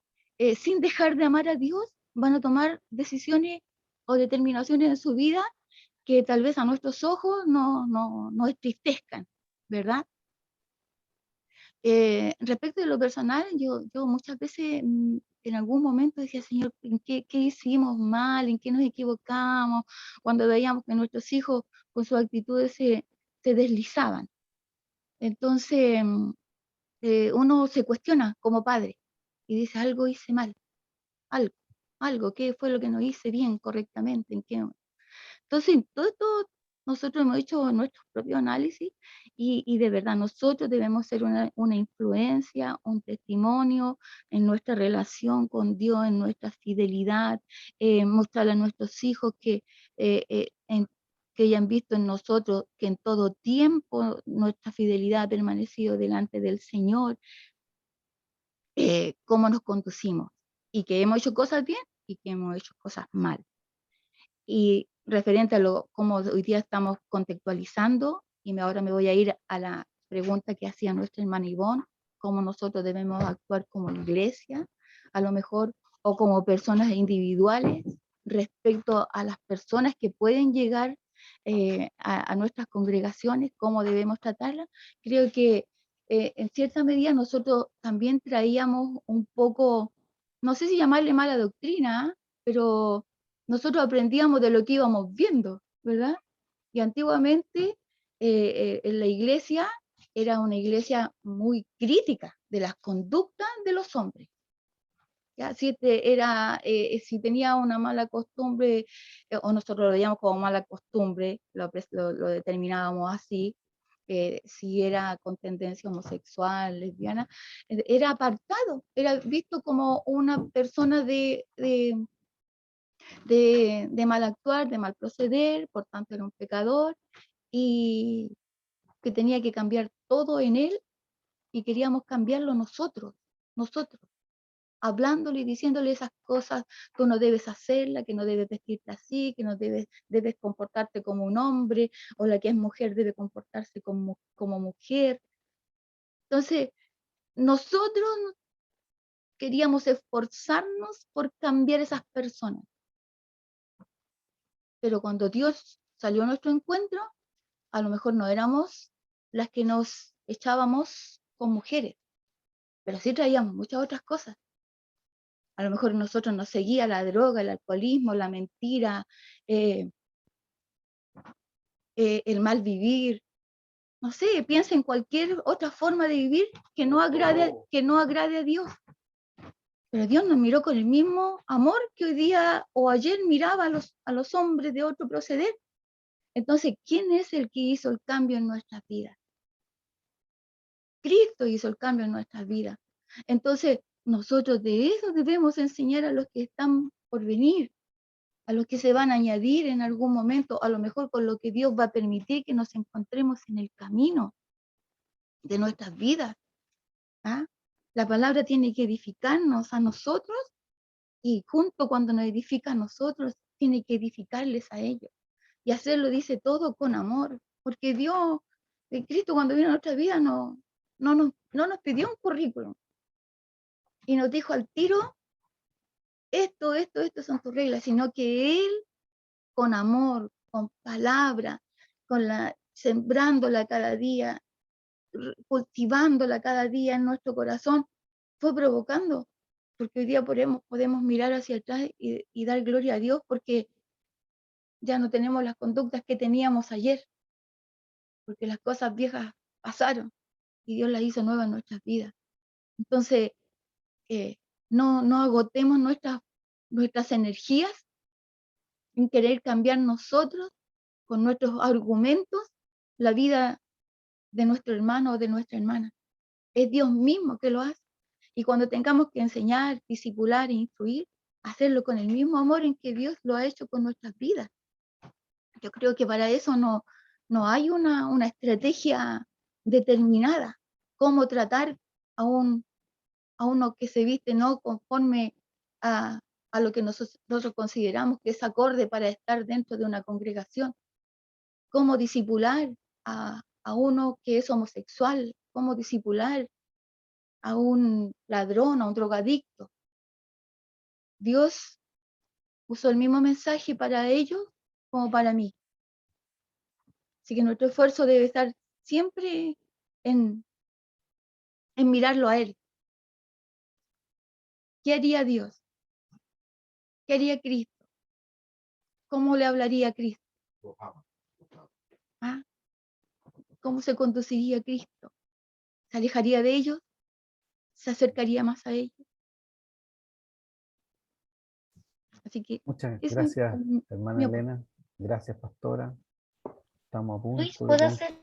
sin dejar de amar a Dios, van a tomar decisiones o determinaciones en su vida que tal vez a nuestros ojos nos entristezcan, ¿verdad? Respecto de lo personal, yo muchas veces en algún momento decía, Señor, ¿en qué hicimos mal? ¿En qué nos equivocamos? Cuando veíamos que nuestros hijos con sus actitudes se deslizaban. Entonces, uno se cuestiona como padre y dice, algo hice mal, algo, ¿qué fue lo que no hice bien, correctamente? ¿En qué? Entonces, todo esto nosotros hemos hecho nuestro propio análisis y de verdad nosotros debemos ser una influencia, un testimonio en nuestra relación con Dios, en nuestra fidelidad, mostrarle a nuestros hijos que hayan visto en nosotros que en todo tiempo nuestra fidelidad ha permanecido delante del Señor, cómo nos conducimos y que hemos hecho cosas bien y que hemos hecho cosas mal. Y referente a cómo hoy día estamos contextualizando, y ahora me voy a ir a la pregunta que hacía nuestra hermana Ivonne, cómo nosotros debemos actuar como iglesia, a lo mejor, o como personas individuales, respecto a las personas que pueden llegar a nuestras congregaciones, cómo debemos tratarlas. Creo que en cierta medida nosotros también traíamos un poco, no sé si llamarle mala doctrina, pero nosotros aprendíamos de lo que íbamos viendo, ¿verdad? Y antiguamente en la iglesia era una iglesia muy crítica de las conductas de los hombres. ¿Ya? Si tenía una mala costumbre, o nosotros lo veíamos como mala costumbre, lo determinábamos así, si era con tendencia homosexual, lesbiana, era apartado, era visto como una persona de mal actuar, de mal proceder, por tanto era un pecador, y que tenía que cambiar todo en él, y queríamos cambiarlo nosotros, hablándole y diciéndole esas cosas, tú no debes hacerla, que no debes vestirte así, que no debes comportarte como un hombre, o la que es mujer debe comportarse como mujer. Entonces, nosotros queríamos esforzarnos por cambiar esas personas. Pero cuando Dios salió a nuestro encuentro, a lo mejor no éramos las que nos echábamos con mujeres, pero sí traíamos muchas otras cosas. A lo mejor nosotros nos seguía la droga, el alcoholismo, la mentira, el mal vivir. No sé, piensa en cualquier otra forma de vivir que no agrade a Dios. Pero Dios nos miró con el mismo amor que hoy día o ayer miraba a los hombres de otro proceder. Entonces, ¿quién es el que hizo el cambio en nuestras vidas? Cristo hizo el cambio en nuestras vidas. Entonces, nosotros de eso debemos enseñar a los que están por venir, a los que se van a añadir en algún momento, a lo mejor con lo que Dios va a permitir que nos encontremos en el camino de nuestras vidas. ¿Ah? La palabra tiene que edificarnos a nosotros, y junto cuando nos edifica a nosotros, tiene que edificarles a ellos. Y hacerlo, dice, todo con amor, porque Dios, Cristo cuando vino a nuestra vida no nos pidió un currículum y nos dijo al tiro, esto son tus reglas, sino que Él, con amor, con palabra, sembrándola cada día, cultivándola cada día en nuestro corazón, fue provocando, porque hoy día podemos mirar hacia atrás y dar gloria a Dios, porque ya no tenemos las conductas que teníamos ayer, porque las cosas viejas pasaron y Dios las hizo nuevas en nuestras vidas. Entonces, no agotemos nuestras energías en querer cambiar nosotros con nuestros argumentos la vida de nuestro hermano o de nuestra hermana. Es Dios mismo que lo hace. Y cuando tengamos que enseñar, discipular e instruir, hacerlo con el mismo amor en que Dios lo ha hecho con nuestras vidas. Yo creo que para eso no hay una estrategia determinada, cómo tratar a uno que se viste no conforme a lo que nosotros consideramos que es acorde para estar dentro de una congregación, cómo discipular a uno que es homosexual, cómo discipular a un ladrón, a un drogadicto. Dios usó el mismo mensaje para ellos como para mí. Así que nuestro esfuerzo debe estar siempre en mirarlo a Él. ¿Qué haría Dios? ¿Qué haría Cristo? ¿Cómo le hablaría a Cristo? ¿Ah? ¿Cómo se conduciría Cristo? ¿Se alejaría de ellos? ¿Se acercaría más a ellos? Así que Muchas eso es gracias, mi hermana aporte. Elena. Gracias, pastora. Estamos a Luis, punto de ¿puedo hacer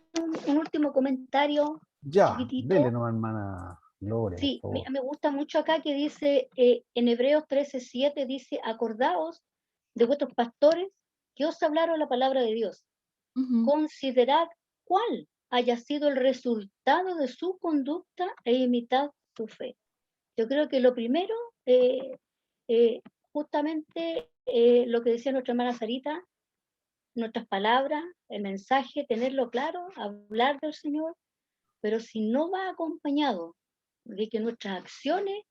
un último comentario Ya, chiquitito? dele nomás, hermana Gloria, por Sí, favor. me gusta mucho acá que dice, en Hebreos 13:7 dice, acordaos de vuestros pastores que os hablaron la palabra de Dios. Ujú. Considerad cuál haya sido el resultado de su conducta e imitad su fe. Yo creo que lo primero, justamente lo que decía nuestra hermana Sarita, nuestras palabras, el mensaje, tenerlo claro, hablar del Señor, pero si no va acompañado de que nuestras acciones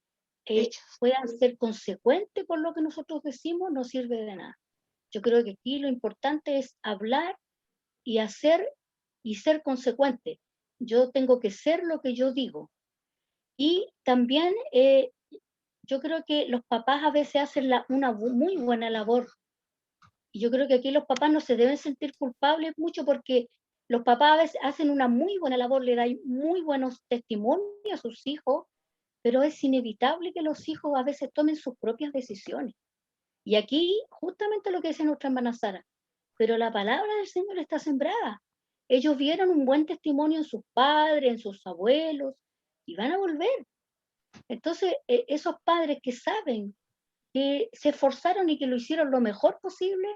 puedan ser consecuentes con lo que nosotros decimos, no sirve de nada. Yo creo que aquí lo importante es hablar y hacer y ser consecuente. Yo tengo que ser lo que yo digo. Y también yo creo que los papás a veces hacen una muy buena labor. Y yo creo que aquí los papás no se deben sentir culpables mucho porque los papás a veces hacen una muy buena labor, le dan muy buenos testimonios a sus hijos, pero es inevitable que los hijos a veces tomen sus propias decisiones. Y aquí justamente lo que dice nuestra hermana Sara, pero la palabra del Señor está sembrada. Ellos vieron un buen testimonio en sus padres, en sus abuelos, y van a volver. Entonces, esos padres que saben que se esforzaron y que lo hicieron lo mejor posible,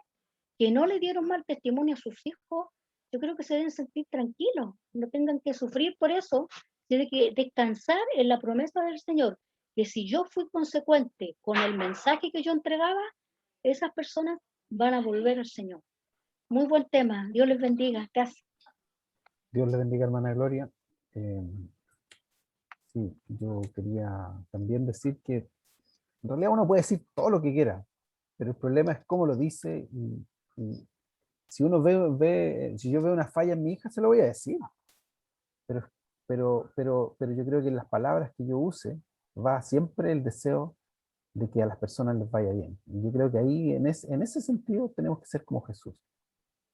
que no le dieron mal testimonio a sus hijos, yo creo que se deben sentir tranquilos, no tengan que sufrir por eso, tienen que descansar en la promesa del Señor, que si yo fui consecuente con el mensaje que yo entregaba, esas personas van a volver al Señor. Muy buen tema, Dios les bendiga, gracias. Dios le bendiga, hermana Gloria. Sí, yo quería también decir que en realidad uno puede decir todo lo que quiera, pero el problema es cómo lo dice y si uno si yo veo una falla en mi hija, se lo voy a decir, pero, pero yo creo que en las palabras que yo use va siempre el deseo de que a las personas les vaya bien. Y yo creo que ahí, en ese sentido, tenemos que ser como Jesús.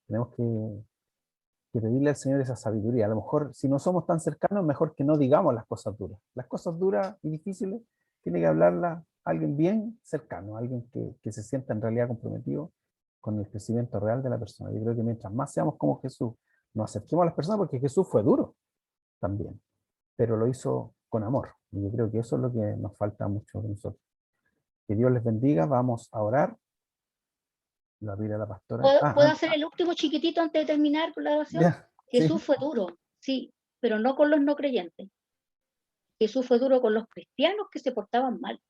Tenemos que pedirle al Señor esa sabiduría. A lo mejor, si no somos tan cercanos, mejor que no digamos las cosas duras. Las cosas duras y difíciles tiene que hablarlas alguien bien cercano, alguien que se sienta en realidad comprometido con el crecimiento real de la persona. Yo creo que mientras más seamos como Jesús, nos acerquemos a las personas, porque Jesús fue duro también, pero lo hizo con amor. Y yo creo que eso es lo que nos falta mucho de nosotros. Que Dios les bendiga. Vamos a orar. Lo abrirá la pastora. ¿Puedo hacer el último chiquitito antes de terminar con la oración? Ya, Jesús sí. fue duro, sí, pero no con los no creyentes. Jesús fue duro con los cristianos que se portaban mal.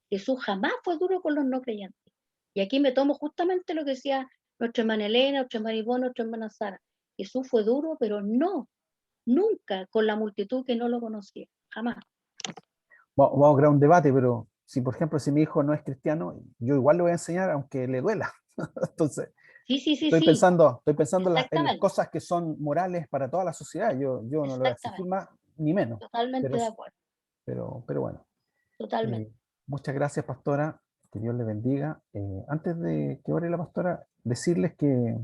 Jesús jamás fue duro con los no creyentes. Y aquí me tomo justamente lo que decía nuestra hermana Elena, nuestra hermana Ivonne, nuestra hermana Sara. Jesús fue duro, pero no, nunca con la multitud que no lo conocía, jamás. Vamos a crear un debate, pero si, por ejemplo, si mi hijo no es cristiano, yo igual le voy a enseñar aunque le duela. Entonces, Sí, estoy pensando en las exactamente, cosas que son morales para toda la sociedad. Yo no le voy a exigir exactamente, más ni menos, totalmente pero, de acuerdo, pero bueno. totalmente. Muchas gracias, pastora. Que Dios les bendiga. Antes de que ore la pastora, decirles que